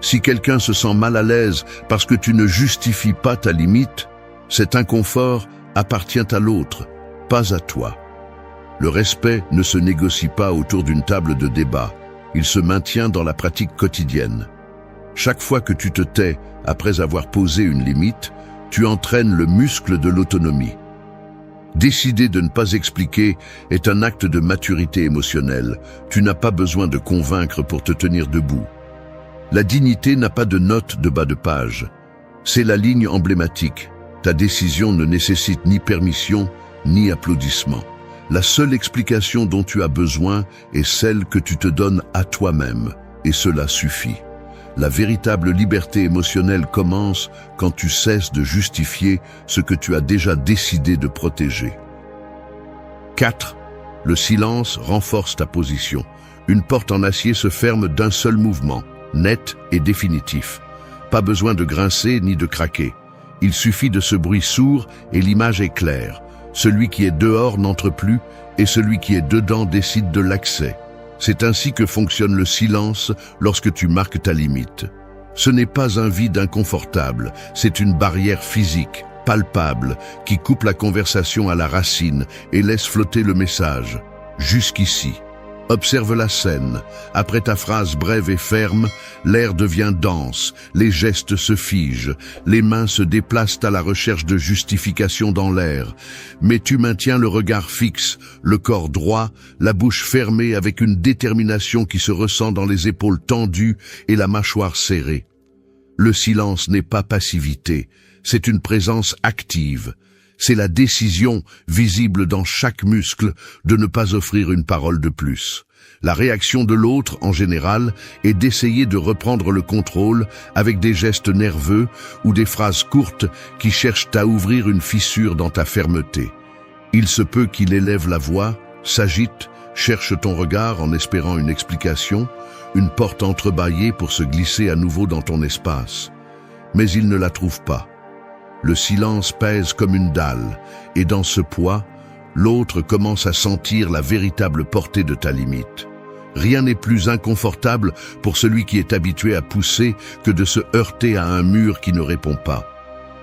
Si quelqu'un se sent mal à l'aise parce que tu ne justifies pas ta limite, cet inconfort appartient à l'autre, pas à toi. Le respect ne se négocie pas autour d'une table de débat, il se maintient dans la pratique quotidienne. Chaque fois que tu te tais après avoir posé une limite, tu entraînes le muscle de l'autonomie. Décider de ne pas expliquer est un acte de maturité émotionnelle. Tu n'as pas besoin de convaincre pour te tenir debout. La dignité n'a pas de note de bas de page. C'est la ligne emblématique. Ta décision ne nécessite ni permission, ni applaudissement. La seule explication dont tu as besoin est celle que tu te donnes à toi-même, et cela suffit. La véritable liberté émotionnelle commence quand tu cesses de justifier ce que tu as déjà décidé de protéger. 4. Le silence renforce ta position. Une porte en acier se ferme d'un seul mouvement, net et définitif. Pas besoin de grincer ni de craquer. Il suffit de ce bruit sourd et l'image est claire. Celui qui est dehors n'entre plus et celui qui est dedans décide de l'accès. C'est ainsi que fonctionne le silence lorsque tu marques ta limite. Ce n'est pas un vide inconfortable, c'est une barrière physique, palpable, qui coupe la conversation à la racine et laisse flotter le message. Jusqu'ici. Observe la scène. Après ta phrase brève et ferme, l'air devient dense, les gestes se figent, les mains se déplacent à la recherche de justification dans l'air. Mais tu maintiens le regard fixe, le corps droit, la bouche fermée avec une détermination qui se ressent dans les épaules tendues et la mâchoire serrée. Le silence n'est pas passivité, c'est une présence active. C'est la décision, visible dans chaque muscle, de ne pas offrir une parole de plus. La réaction de l'autre, en général, est d'essayer de reprendre le contrôle avec des gestes nerveux ou des phrases courtes qui cherchent à ouvrir une fissure dans ta fermeté. Il se peut qu'il élève la voix, s'agite, cherche ton regard en espérant une explication, une porte entrebâillée pour se glisser à nouveau dans ton espace. Mais il ne la trouve pas. Le silence pèse comme une dalle, et dans ce poids, l'autre commence à sentir la véritable portée de ta limite. Rien n'est plus inconfortable pour celui qui est habitué à pousser que de se heurter à un mur qui ne répond pas.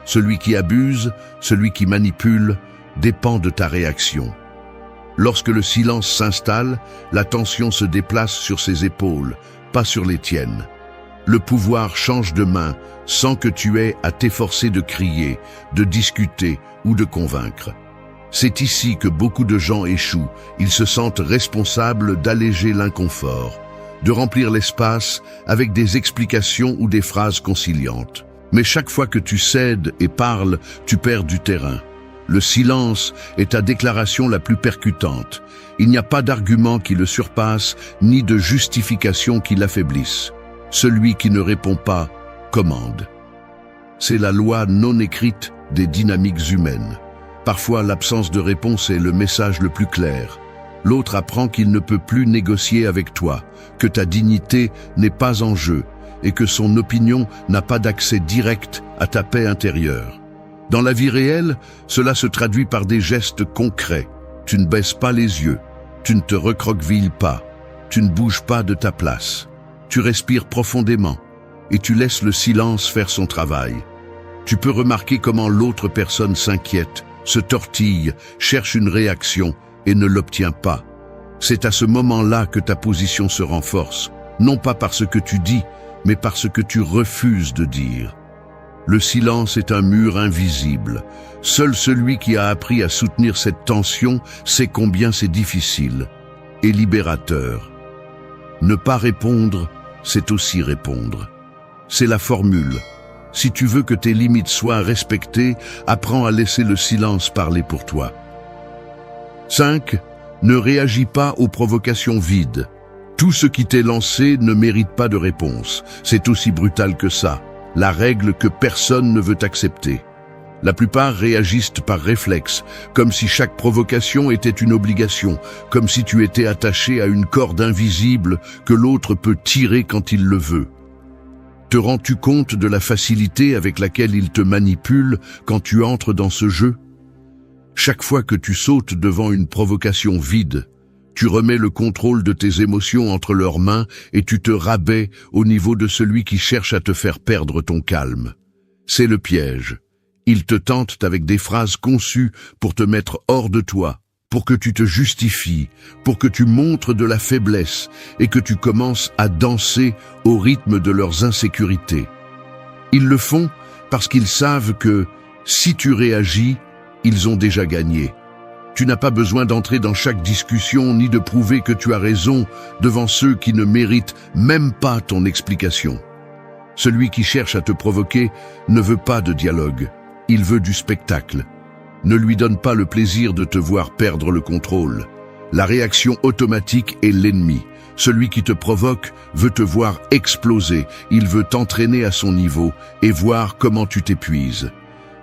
Celui qui abuse, celui qui manipule, dépend de ta réaction. Lorsque le silence s'installe, la tension se déplace sur ses épaules, pas sur les tiennes. Le pouvoir change de main sans que tu aies à t'efforcer de crier, de discuter ou de convaincre. C'est ici que beaucoup de gens échouent. Ils se sentent responsables d'alléger l'inconfort, de remplir l'espace avec des explications ou des phrases conciliantes. Mais chaque fois que tu cèdes et parles, tu perds du terrain. Le silence est ta déclaration la plus percutante. Il n'y a pas d'argument qui le surpasse, ni de justification qui l'affaiblisse. Celui qui ne répond pas commande. C'est la loi non écrite des dynamiques humaines. Parfois, l'absence de réponse est le message le plus clair. L'autre apprend qu'il ne peut plus négocier avec toi, que ta dignité n'est pas en jeu et que son opinion n'a pas d'accès direct à ta paix intérieure. Dans la vie réelle, cela se traduit par des gestes concrets. Tu ne baisses pas les yeux, tu ne te recroquevilles pas, tu ne bouges pas de ta place. Tu respires profondément et tu laisses le silence faire son travail. Tu peux remarquer comment l'autre personne s'inquiète, se tortille, cherche une réaction et ne l'obtient pas. C'est à ce moment-là que ta position se renforce, non pas par ce que tu dis, mais par ce que tu refuses de dire. Le silence est un mur invisible. Seul celui qui a appris à soutenir cette tension sait combien c'est difficile et libérateur. Ne pas répondre, c'est aussi répondre. C'est la formule. Si tu veux que tes limites soient respectées, apprends à laisser le silence parler pour toi. 5. Ne réagis pas aux provocations vides. Tout ce qui t'est lancé ne mérite pas de réponse. C'est aussi brutal que ça. La règle que personne ne veut accepter. La plupart réagissent par réflexe, comme si chaque provocation était une obligation, comme si tu étais attaché à une corde invisible que l'autre peut tirer quand il le veut. Te rends-tu compte de la facilité avec laquelle il te manipule quand tu entres dans ce jeu? Chaque fois que tu sautes devant une provocation vide, tu remets le contrôle de tes émotions entre leurs mains et tu te rabais au niveau de celui qui cherche à te faire perdre ton calme. C'est le piège. Ils te tentent avec des phrases conçues pour te mettre hors de toi, pour que tu te justifies, pour que tu montres de la faiblesse et que tu commences à danser au rythme de leurs insécurités. Ils le font parce qu'ils savent que, si tu réagis, ils ont déjà gagné. Tu n'as pas besoin d'entrer dans chaque discussion ni de prouver que tu as raison devant ceux qui ne méritent même pas ton explication. Celui qui cherche à te provoquer ne veut pas de dialogue, il veut du spectacle. Ne lui donne pas le plaisir de te voir perdre le contrôle. La réaction automatique est l'ennemi. Celui qui te provoque veut te voir exploser, il veut t'entraîner à son niveau et voir comment tu t'épuises.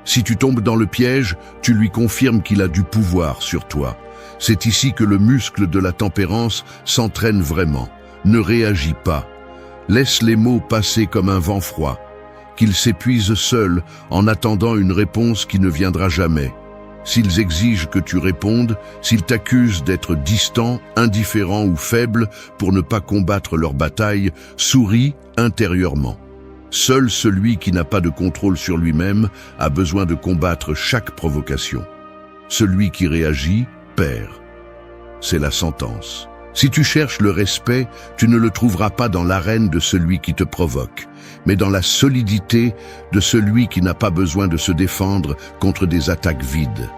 Si tu tombes dans le piège, tu lui confirmes qu'il a du pouvoir sur toi. C'est ici que le muscle de la tempérance s'entraîne vraiment. Ne réagis pas. Laisse les mots passer comme un vent froid. Qu'ils s'épuisent seuls en attendant une réponse qui ne viendra jamais. S'ils exigent que tu répondes, s'ils t'accusent d'être distant, indifférent ou faible pour ne pas combattre leur bataille, souris intérieurement. Seul celui qui n'a pas de contrôle sur lui-même a besoin de combattre chaque provocation. Celui qui réagit perd. c'est la sentence. Si tu cherches le respect, tu ne le trouveras pas dans l'arène de celui qui te provoque, mais dans la solidité de celui qui n'a pas besoin de se défendre contre des attaques vides.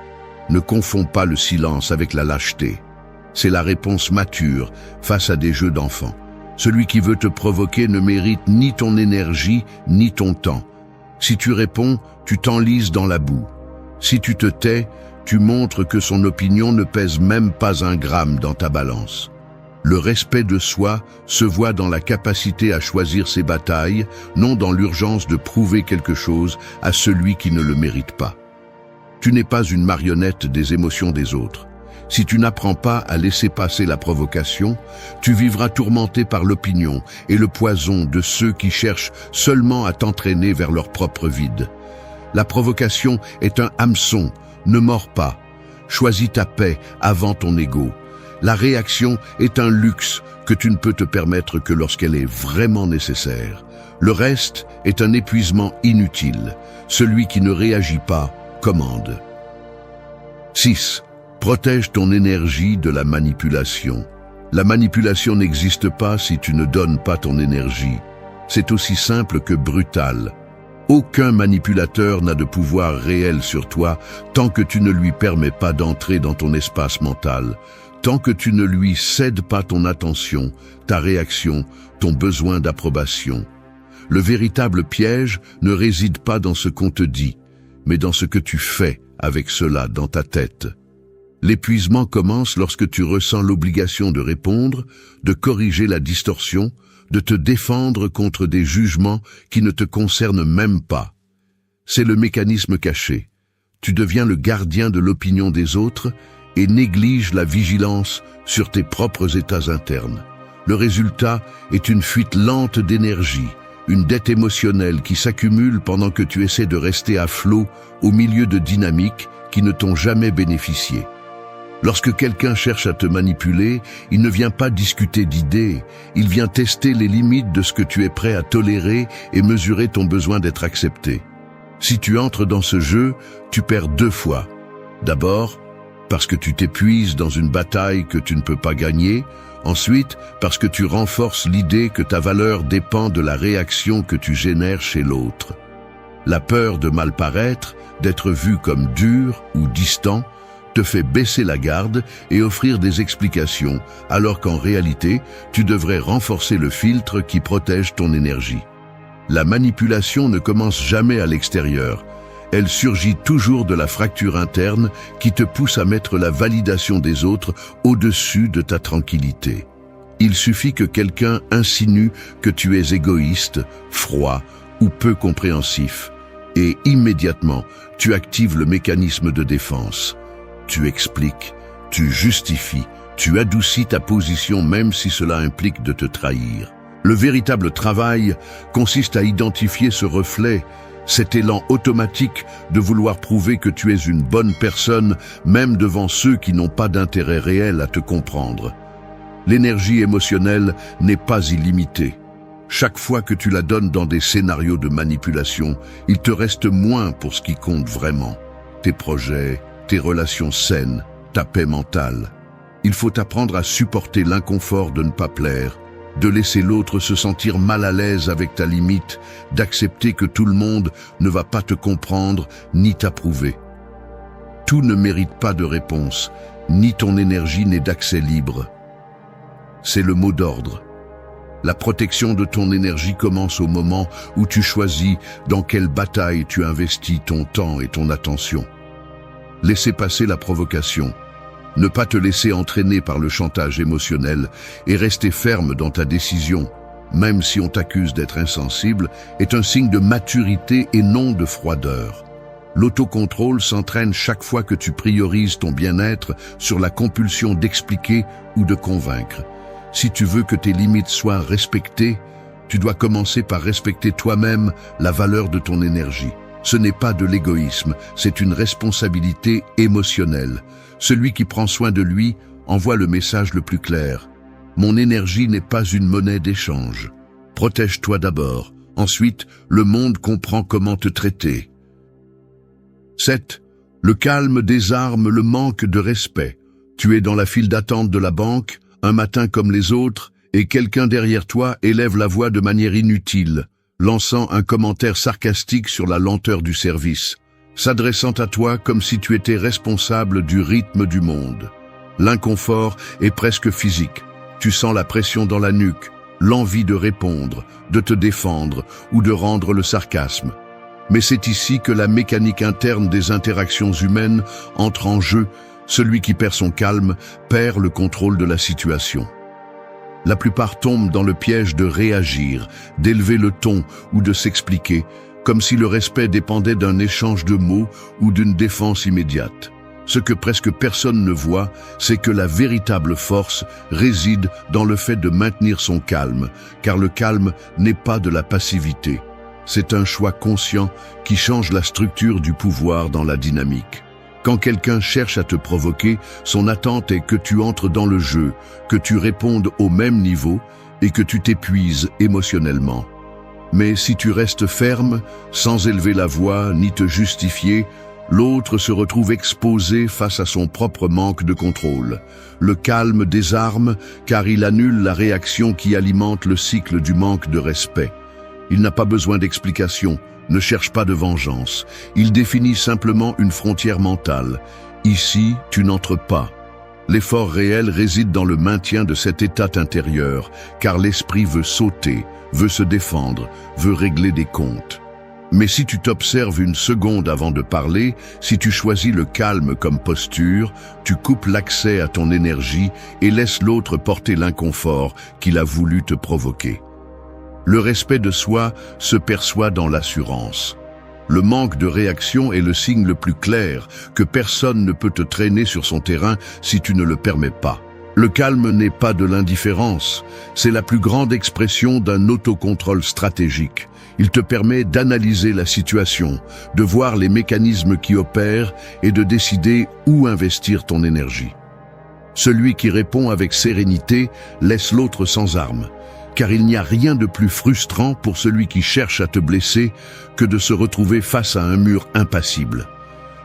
Ne confonds pas le silence avec la lâcheté. C'est la réponse mature face à des jeux d'enfants. Celui qui veut te provoquer ne mérite ni ton énergie, ni ton temps. Si tu réponds, tu t'enlises dans la boue. Si tu te tais, tu montres que son opinion ne pèse même pas un gramme dans ta balance. Le respect de soi se voit dans la capacité à choisir ses batailles, non dans l'urgence de prouver quelque chose à celui qui ne le mérite pas. Tu n'es pas une marionnette des émotions des autres. Si tu n'apprends pas à laisser passer la provocation, tu vivras tourmenté par l'opinion et le poison de ceux qui cherchent seulement à t'entraîner vers leur propre vide. La provocation est un hameçon, ne mords pas. Choisis ta paix avant ton ego. La réaction est un luxe que tu ne peux te permettre que lorsqu'elle est vraiment nécessaire. Le reste est un épuisement inutile. Celui qui ne réagit pas commande. 6. Protège ton énergie de la manipulation. La manipulation n'existe pas si tu ne donnes pas ton énergie. C'est aussi simple que brutal. Aucun manipulateur n'a de pouvoir réel sur toi tant que tu ne lui permets pas d'entrer dans ton espace mental. Tant que tu ne lui cèdes pas ton attention, ta réaction, ton besoin d'approbation. Le véritable piège ne réside pas dans ce qu'on te dit, mais dans ce que tu fais avec cela dans ta tête. L'épuisement commence lorsque tu ressens l'obligation de répondre, de corriger la distorsion, de te défendre contre des jugements qui ne te concernent même pas. C'est le mécanisme caché. Tu deviens le gardien de l'opinion des autres et néglige la vigilance sur tes propres états internes. Le résultat est une fuite lente d'énergie, une dette émotionnelle qui s'accumule pendant que tu essaies de rester à flot au milieu de dynamiques qui ne t'ont jamais bénéficié. Lorsque quelqu'un cherche à te manipuler, il ne vient pas discuter d'idées, il vient tester les limites de ce que tu es prêt à tolérer et mesurer ton besoin d'être accepté. Si tu entres dans ce jeu, tu perds 2 fois. D'abord, parce que tu t'épuises dans une bataille que tu ne peux pas gagner. Ensuite, parce que tu renforces l'idée que ta valeur dépend de la réaction que tu génères chez l'autre. La peur de mal paraître, d'être vu comme dur ou distant, te fait baisser la garde et offrir des explications, alors qu'en réalité, tu devrais renforcer le filtre qui protège ton énergie. La manipulation ne commence jamais à l'extérieur. Elle surgit toujours de la fracture interne qui te pousse à mettre la validation des autres au-dessus de ta tranquillité. Il suffit que quelqu'un insinue que tu es égoïste, froid ou peu compréhensif, et immédiatement, tu actives le mécanisme de défense. Tu expliques, tu justifies, tu adoucis ta position même si cela implique de te trahir. Le véritable travail consiste à identifier ce reflet, cet élan automatique de vouloir prouver que tu es une bonne personne, même devant ceux qui n'ont pas d'intérêt réel à te comprendre. L'énergie émotionnelle n'est pas illimitée. Chaque fois que tu la donnes dans des scénarios de manipulation, il te reste moins pour ce qui compte vraiment. Tes projets, tes relations saines, ta paix mentale. Il faut apprendre à supporter l'inconfort de ne pas plaire, de laisser l'autre se sentir mal à l'aise avec ta limite, d'accepter que tout le monde ne va pas te comprendre ni t'approuver. Tout ne mérite pas de réponse, ni ton énergie n'est d'accès libre. C'est le mot d'ordre. La protection de ton énergie commence au moment où tu choisis dans quelle bataille tu investis ton temps et ton attention. Laisser passer la provocation. Ne pas te laisser entraîner par le chantage émotionnel et rester ferme dans ta décision, même si on t'accuse d'être insensible, est un signe de maturité et non de froideur. L'autocontrôle s'entraîne chaque fois que tu priorises ton bien-être sur la compulsion d'expliquer ou de convaincre. Si tu veux que tes limites soient respectées, tu dois commencer par respecter toi-même la valeur de ton énergie. Ce n'est pas de l'égoïsme, c'est une responsabilité émotionnelle. Celui qui prend soin de lui envoie le message le plus clair. Mon énergie n'est pas une monnaie d'échange. Protège-toi d'abord. Ensuite, le monde comprend comment te traiter. 7. Le calme désarme le manque de respect. Tu es dans la file d'attente de la banque, un matin comme les autres, et quelqu'un derrière toi élève la voix de manière inutile, lançant un commentaire sarcastique sur la lenteur du service, s'adressant à toi comme si tu étais responsable du rythme du monde. L'inconfort est presque physique. Tu sens la pression dans la nuque, l'envie de répondre, de te défendre ou de rendre le sarcasme. Mais c'est ici que la mécanique interne des interactions humaines entre en jeu. Celui qui perd son calme perd le contrôle de la situation. La plupart tombent dans le piège de réagir, d'élever le ton ou de s'expliquer, comme si le respect dépendait d'un échange de mots ou d'une défense immédiate. Ce que presque personne ne voit, c'est que la véritable force réside dans le fait de maintenir son calme, car le calme n'est pas de la passivité. C'est un choix conscient qui change la structure du pouvoir dans la dynamique. Quand quelqu'un cherche à te provoquer, son attente est que tu entres dans le jeu, que tu répondes au même niveau et que tu t'épuises émotionnellement. Mais si tu restes ferme, sans élever la voix ni te justifier, l'autre se retrouve exposé face à son propre manque de contrôle. Le calme désarme car il annule la réaction qui alimente le cycle du manque de respect. Il n'a pas besoin d'explication, ne cherche pas de vengeance. Il définit simplement une frontière mentale. Ici, tu n'entres pas. L'effort réel réside dans le maintien de cet état intérieur, car l'esprit veut sauter, veut se défendre, veut régler des comptes. Mais si tu t'observes une seconde avant de parler, si tu choisis le calme comme posture, tu coupes l'accès à ton énergie et laisses l'autre porter l'inconfort qu'il a voulu te provoquer. Le respect de soi se perçoit dans l'assurance. Le manque de réaction est le signe le plus clair que personne ne peut te traîner sur son terrain si tu ne le permets pas. Le calme n'est pas de l'indifférence, c'est la plus grande expression d'un autocontrôle stratégique. Il te permet d'analyser la situation, de voir les mécanismes qui opèrent et de décider où investir ton énergie. Celui qui répond avec sérénité laisse l'autre sans armes. Car il n'y a rien de plus frustrant pour celui qui cherche à te blesser que de se retrouver face à un mur impassible.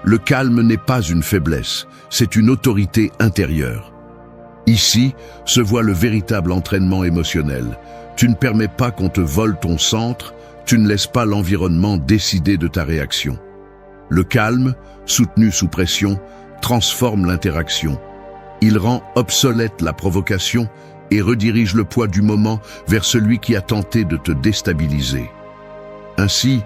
Le calme n'est pas une faiblesse, c'est une autorité intérieure. Ici se voit le véritable entraînement émotionnel. Tu ne permets pas qu'on te vole ton centre, tu ne laisses pas l'environnement décider de ta réaction. Le calme, soutenu sous pression, transforme l'interaction. Il rend obsolète la provocation et redirige le poids du moment vers celui qui a tenté de te déstabiliser. Ainsi,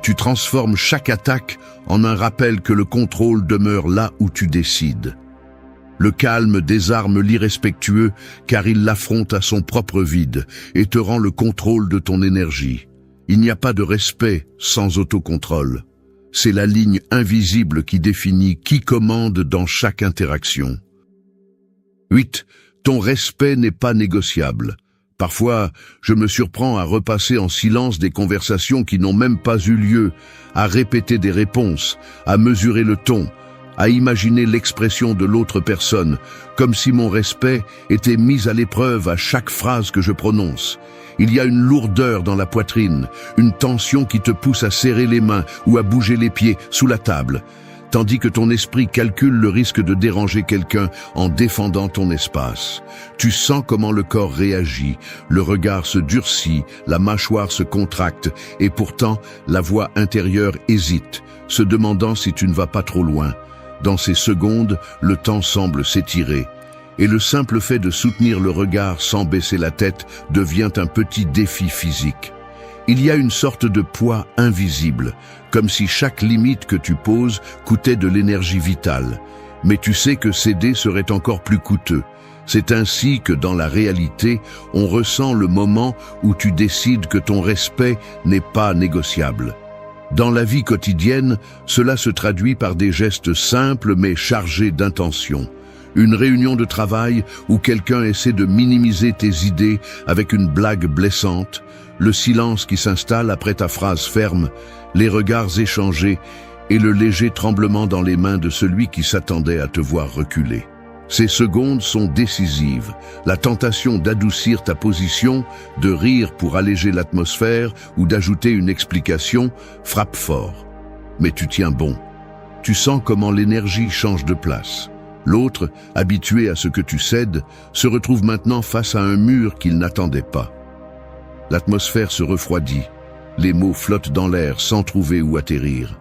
tu transformes chaque attaque en un rappel que le contrôle demeure là où tu décides. Le calme désarme l'irrespectueux car il l'affronte à son propre vide et te rend le contrôle de ton énergie. Il n'y a pas de respect sans autocontrôle. C'est la ligne invisible qui définit qui commande dans chaque interaction. 8. Ton respect n'est pas négociable. Parfois, je me surprends à repasser en silence des conversations qui n'ont même pas eu lieu, à répéter des réponses, à mesurer le ton, à imaginer l'expression de l'autre personne, comme si mon respect était mis à l'épreuve à chaque phrase que je prononce. Il y a une lourdeur dans la poitrine, une tension qui te pousse à serrer les mains ou à bouger les pieds sous la table, tandis que ton esprit calcule le risque de déranger quelqu'un en défendant ton espace. Tu sens comment le corps réagit, le regard se durcit, la mâchoire se contracte, et pourtant la voix intérieure hésite, se demandant si tu ne vas pas trop loin. Dans ces secondes, le temps semble s'étirer, et le simple fait de soutenir le regard sans baisser la tête devient un petit défi physique. Il y a une sorte de poids invisible, comme si chaque limite que tu poses coûtait de l'énergie vitale. Mais tu sais que céder serait encore plus coûteux. C'est ainsi que dans la réalité, on ressent le moment où tu décides que ton respect n'est pas négociable. Dans la vie quotidienne, cela se traduit par des gestes simples mais chargés d'intention. Une réunion de travail où quelqu'un essaie de minimiser tes idées avec une blague blessante, le silence qui s'installe après ta phrase ferme, les regards échangés et le léger tremblement dans les mains de celui qui s'attendait à te voir reculer. Ces secondes sont décisives. La tentation d'adoucir ta position, de rire pour alléger l'atmosphère ou d'ajouter une explication frappe fort. Mais tu tiens bon. Tu sens comment l'énergie change de place. L'autre, habitué à ce que tu cèdes, se retrouve maintenant face à un mur qu'il n'attendait pas. L'atmosphère se refroidit. Les mots flottent dans l'air sans trouver où atterrir.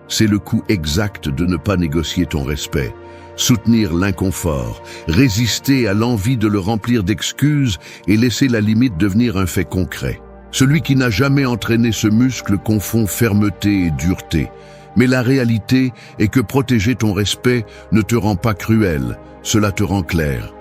C'est le coup exact de ne pas négocier ton respect, soutenir l'inconfort, résister à l'envie de le remplir d'excuses et laisser la limite devenir un fait concret. Celui qui n'a jamais entraîné ce muscle confond fermeté et dureté. Mais la réalité est que protéger ton respect ne te rend pas cruel, cela te rend clair.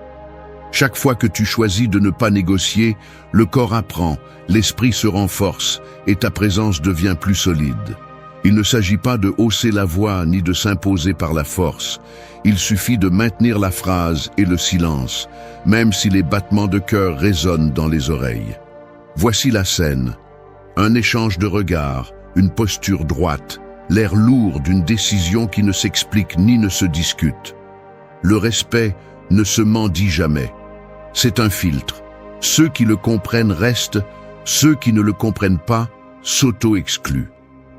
Chaque fois que tu choisis de ne pas négocier, le corps apprend, l'esprit se renforce et ta présence devient plus solide. Il ne s'agit pas de hausser la voix ni de s'imposer par la force. Il suffit de maintenir la phrase et le silence, même si les battements de cœur résonnent dans les oreilles. Voici la scène. Un échange de regards, une posture droite, l'air lourd d'une décision qui ne s'explique ni ne se discute. Le respect ne se mendie jamais. C'est un filtre. Ceux qui le comprennent restent, ceux qui ne le comprennent pas s'auto-excluent.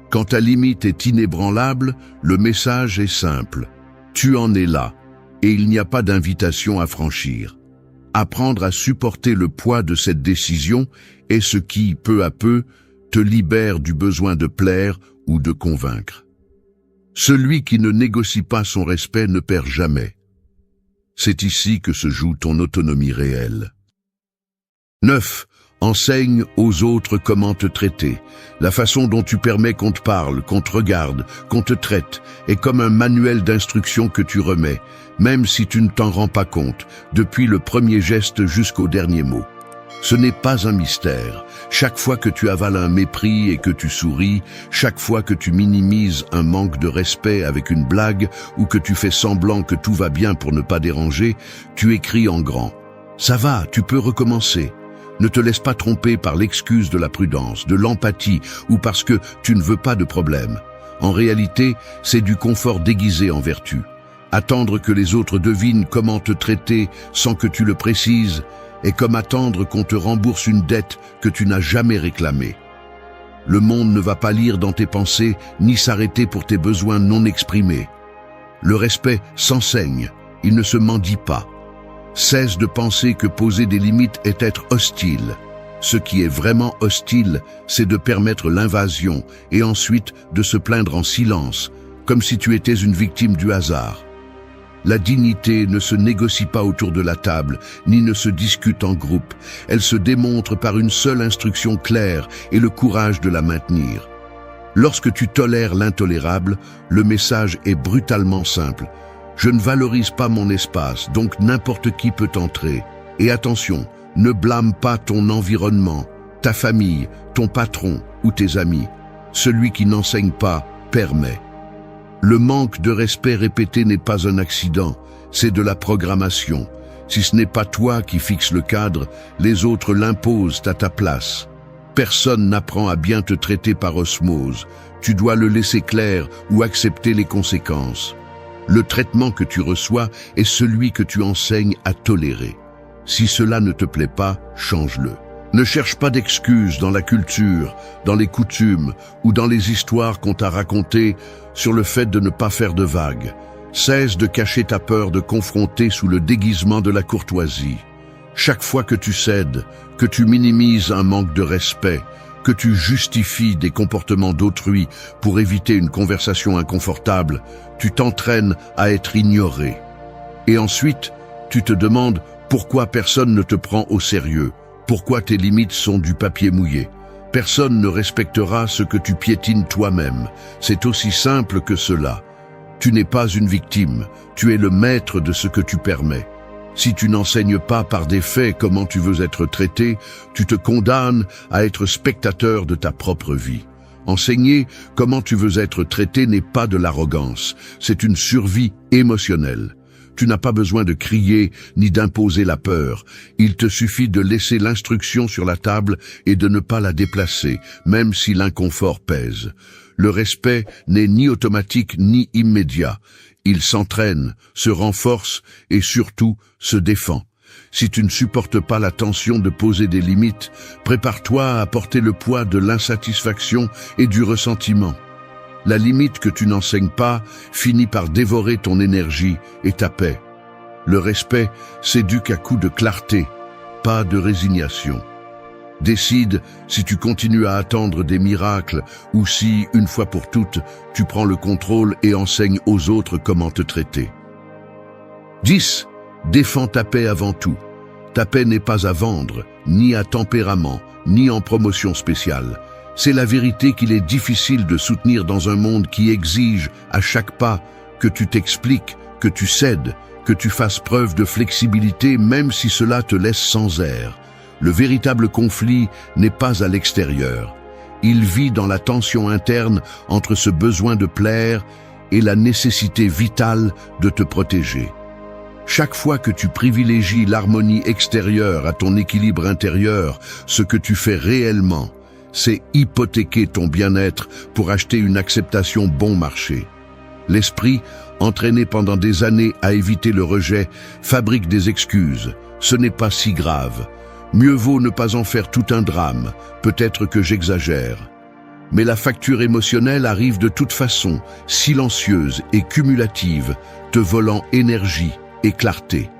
Quand ta limite est inébranlable, le message est simple. Tu en es là, et il n'y a pas d'invitation à franchir. Apprendre à supporter le poids de cette décision est ce qui, peu à peu, te libère du besoin de plaire ou de convaincre. Celui qui ne négocie pas son respect ne perd jamais. C'est ici que se joue ton autonomie réelle. 9. Enseigne aux autres comment te traiter. La façon dont tu permets qu'on te parle, qu'on te regarde, qu'on te traite est comme un manuel d'instruction que tu remets, même si tu ne t'en rends pas compte, depuis le premier geste jusqu'au dernier mot. Ce n'est pas un mystère. Chaque fois que tu avales un mépris et que tu souris, chaque fois que tu minimises un manque de respect avec une blague ou que tu fais semblant que tout va bien pour ne pas déranger, tu écris en grand. Ça va, tu peux recommencer. Ne te laisse pas tromper par l'excuse de la prudence, de l'empathie ou parce que tu ne veux pas de problème. En réalité, c'est du confort déguisé en vertu. Attendre que les autres devinent comment te traiter sans que tu le précises est comme attendre qu'on te rembourse une dette que tu n'as jamais réclamée. Le monde ne va pas lire dans tes pensées ni s'arrêter pour tes besoins non exprimés. Le respect s'enseigne, il ne se mendie pas. Cesse de penser que poser des limites est être hostile. Ce qui est vraiment hostile, c'est de permettre l'invasion et ensuite de se plaindre en silence, comme si tu étais une victime du hasard. La dignité ne se négocie pas autour de la table, ni ne se discute en groupe. Elle se démontre par une seule instruction claire et le courage de la maintenir. Lorsque tu tolères l'intolérable, le message est brutalement simple. Je ne valorise pas mon espace, donc n'importe qui peut entrer. Et attention, ne blâme pas ton environnement, ta famille, ton patron ou tes amis. Celui qui n'enseigne pas permet. Le manque de respect répété n'est pas un accident, c'est de la programmation. Si ce n'est pas toi qui fixes le cadre, les autres l'imposent à ta place. Personne n'apprend à bien te traiter par osmose. Tu dois le laisser clair ou accepter les conséquences. Le traitement que tu reçois est celui que tu enseignes à tolérer. Si cela ne te plaît pas, change-le. Ne cherche pas d'excuses dans la culture, dans les coutumes ou dans les histoires qu'on t'a racontées sur le fait de ne pas faire de vagues. Cesse de cacher ta peur de confronter sous le déguisement de la courtoisie. Chaque fois que tu cèdes, que tu minimises un manque de respect, que tu justifies des comportements d'autrui pour éviter une conversation inconfortable, tu t'entraînes à être ignoré. Et ensuite, tu te demandes pourquoi personne ne te prend au sérieux, pourquoi tes limites sont du papier mouillé. Personne ne respectera ce que tu piétines toi-même. C'est aussi simple que cela. Tu n'es pas une victime, tu es le maître de ce que tu permets. Si tu n'enseignes pas par des faits comment tu veux être traité, tu te condamnes à être spectateur de ta propre vie. Enseigner comment tu veux être traité n'est pas de l'arrogance, c'est une survie émotionnelle. Tu n'as pas besoin de crier ni d'imposer la peur. Il te suffit de laisser l'instruction sur la table et de ne pas la déplacer, même si l'inconfort pèse. Le respect n'est ni automatique ni immédiat. Il s'entraîne, se renforce et surtout se défend. Si tu ne supportes pas la tension de poser des limites, prépare-toi à porter le poids de l'insatisfaction et du ressentiment. La limite que tu n'enseignes pas finit par dévorer ton énergie et ta paix. Le respect s'éduque à coups de clarté, pas de résignation. Décide si tu continues à attendre des miracles ou si, une fois pour toutes, tu prends le contrôle et enseignes aux autres comment te traiter. 10. Défends ta paix avant tout. Ta paix n'est pas à vendre, ni à tempérament, ni en promotion spéciale. C'est la vérité qu'il est difficile de soutenir dans un monde qui exige, à chaque pas, que tu t'expliques, que tu cèdes, que tu fasses preuve de flexibilité même si cela te laisse sans air. Le véritable conflit n'est pas à l'extérieur. Il vit dans la tension interne entre ce besoin de plaire et la nécessité vitale de te protéger. Chaque fois que tu privilégies l'harmonie extérieure à ton équilibre intérieur, ce que tu fais réellement, c'est hypothéquer ton bien-être pour acheter une acceptation bon marché. L'esprit, entraîné pendant des années à éviter le rejet, fabrique des excuses. Ce n'est pas si grave. Mieux vaut ne pas en faire tout un drame. Peut-être que j'exagère. Mais la facture émotionnelle arrive de toute façon, silencieuse et cumulative, te volant énergie et clarté.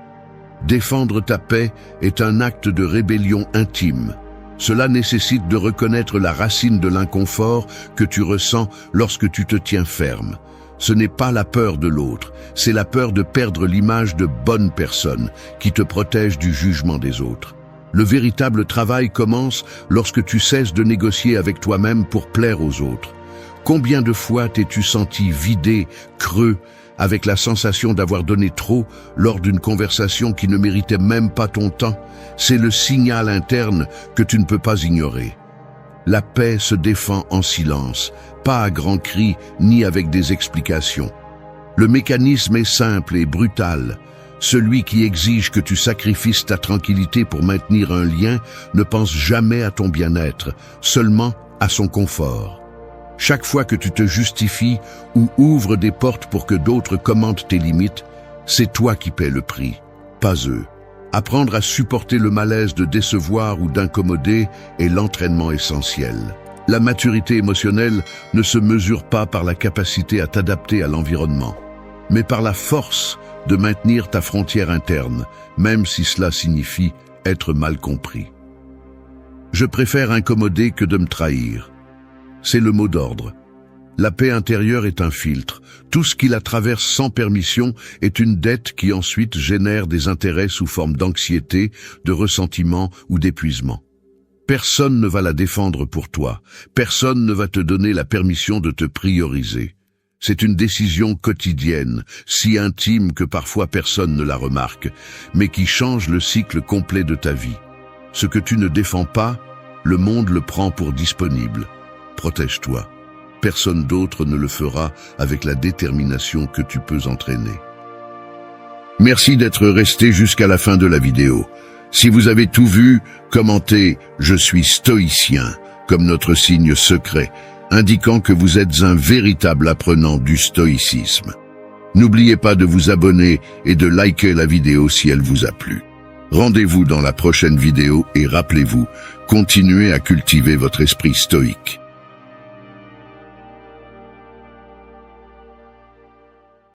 Défendre ta paix est un acte de rébellion intime. Cela nécessite de reconnaître la racine de l'inconfort que tu ressens lorsque tu te tiens ferme. Ce n'est pas la peur de l'autre, c'est la peur de perdre l'image de bonne personne qui te protège du jugement des autres. Le véritable travail commence lorsque tu cesses de négocier avec toi-même pour plaire aux autres. Combien de fois t'es-tu senti vidé, creux, avec la sensation d'avoir donné trop lors d'une conversation qui ne méritait même pas ton temps? C'est le signal interne que tu ne peux pas ignorer. La paix se défend en silence, pas à grands cris ni avec des explications. Le mécanisme est simple et brutal. Celui qui exige que tu sacrifies ta tranquillité pour maintenir un lien ne pense jamais à ton bien-être, seulement à son confort. Chaque fois que tu te justifies ou ouvres des portes pour que d'autres commentent tes limites, c'est toi qui paies le prix, pas eux. Apprendre à supporter le malaise de décevoir ou d'incommoder est l'entraînement essentiel. La maturité émotionnelle ne se mesure pas par la capacité à t'adapter à l'environnement, mais par la force de maintenir ta frontière interne, même si cela signifie être mal compris. Je préfère incommoder que de me trahir. C'est le mot d'ordre. La paix intérieure est un filtre. Tout ce qui la traverse sans permission est une dette qui ensuite génère des intérêts sous forme d'anxiété, de ressentiment ou d'épuisement. Personne ne va la défendre pour toi. Personne ne va te donner la permission de te prioriser. C'est une décision quotidienne, si intime que parfois personne ne la remarque, mais qui change le cycle complet de ta vie. Ce que tu ne défends pas, le monde le prend pour disponible. Protège-toi. Personne d'autre ne le fera avec la détermination que tu peux entraîner. Merci d'être resté jusqu'à la fin de la vidéo. Si vous avez tout vu, commentez « Je suis stoïcien » comme notre signe secret, indiquant que vous êtes un véritable apprenant du stoïcisme. N'oubliez pas de vous abonner et de liker la vidéo si elle vous a plu. Rendez-vous dans la prochaine vidéo et rappelez-vous, continuez à cultiver votre esprit stoïque.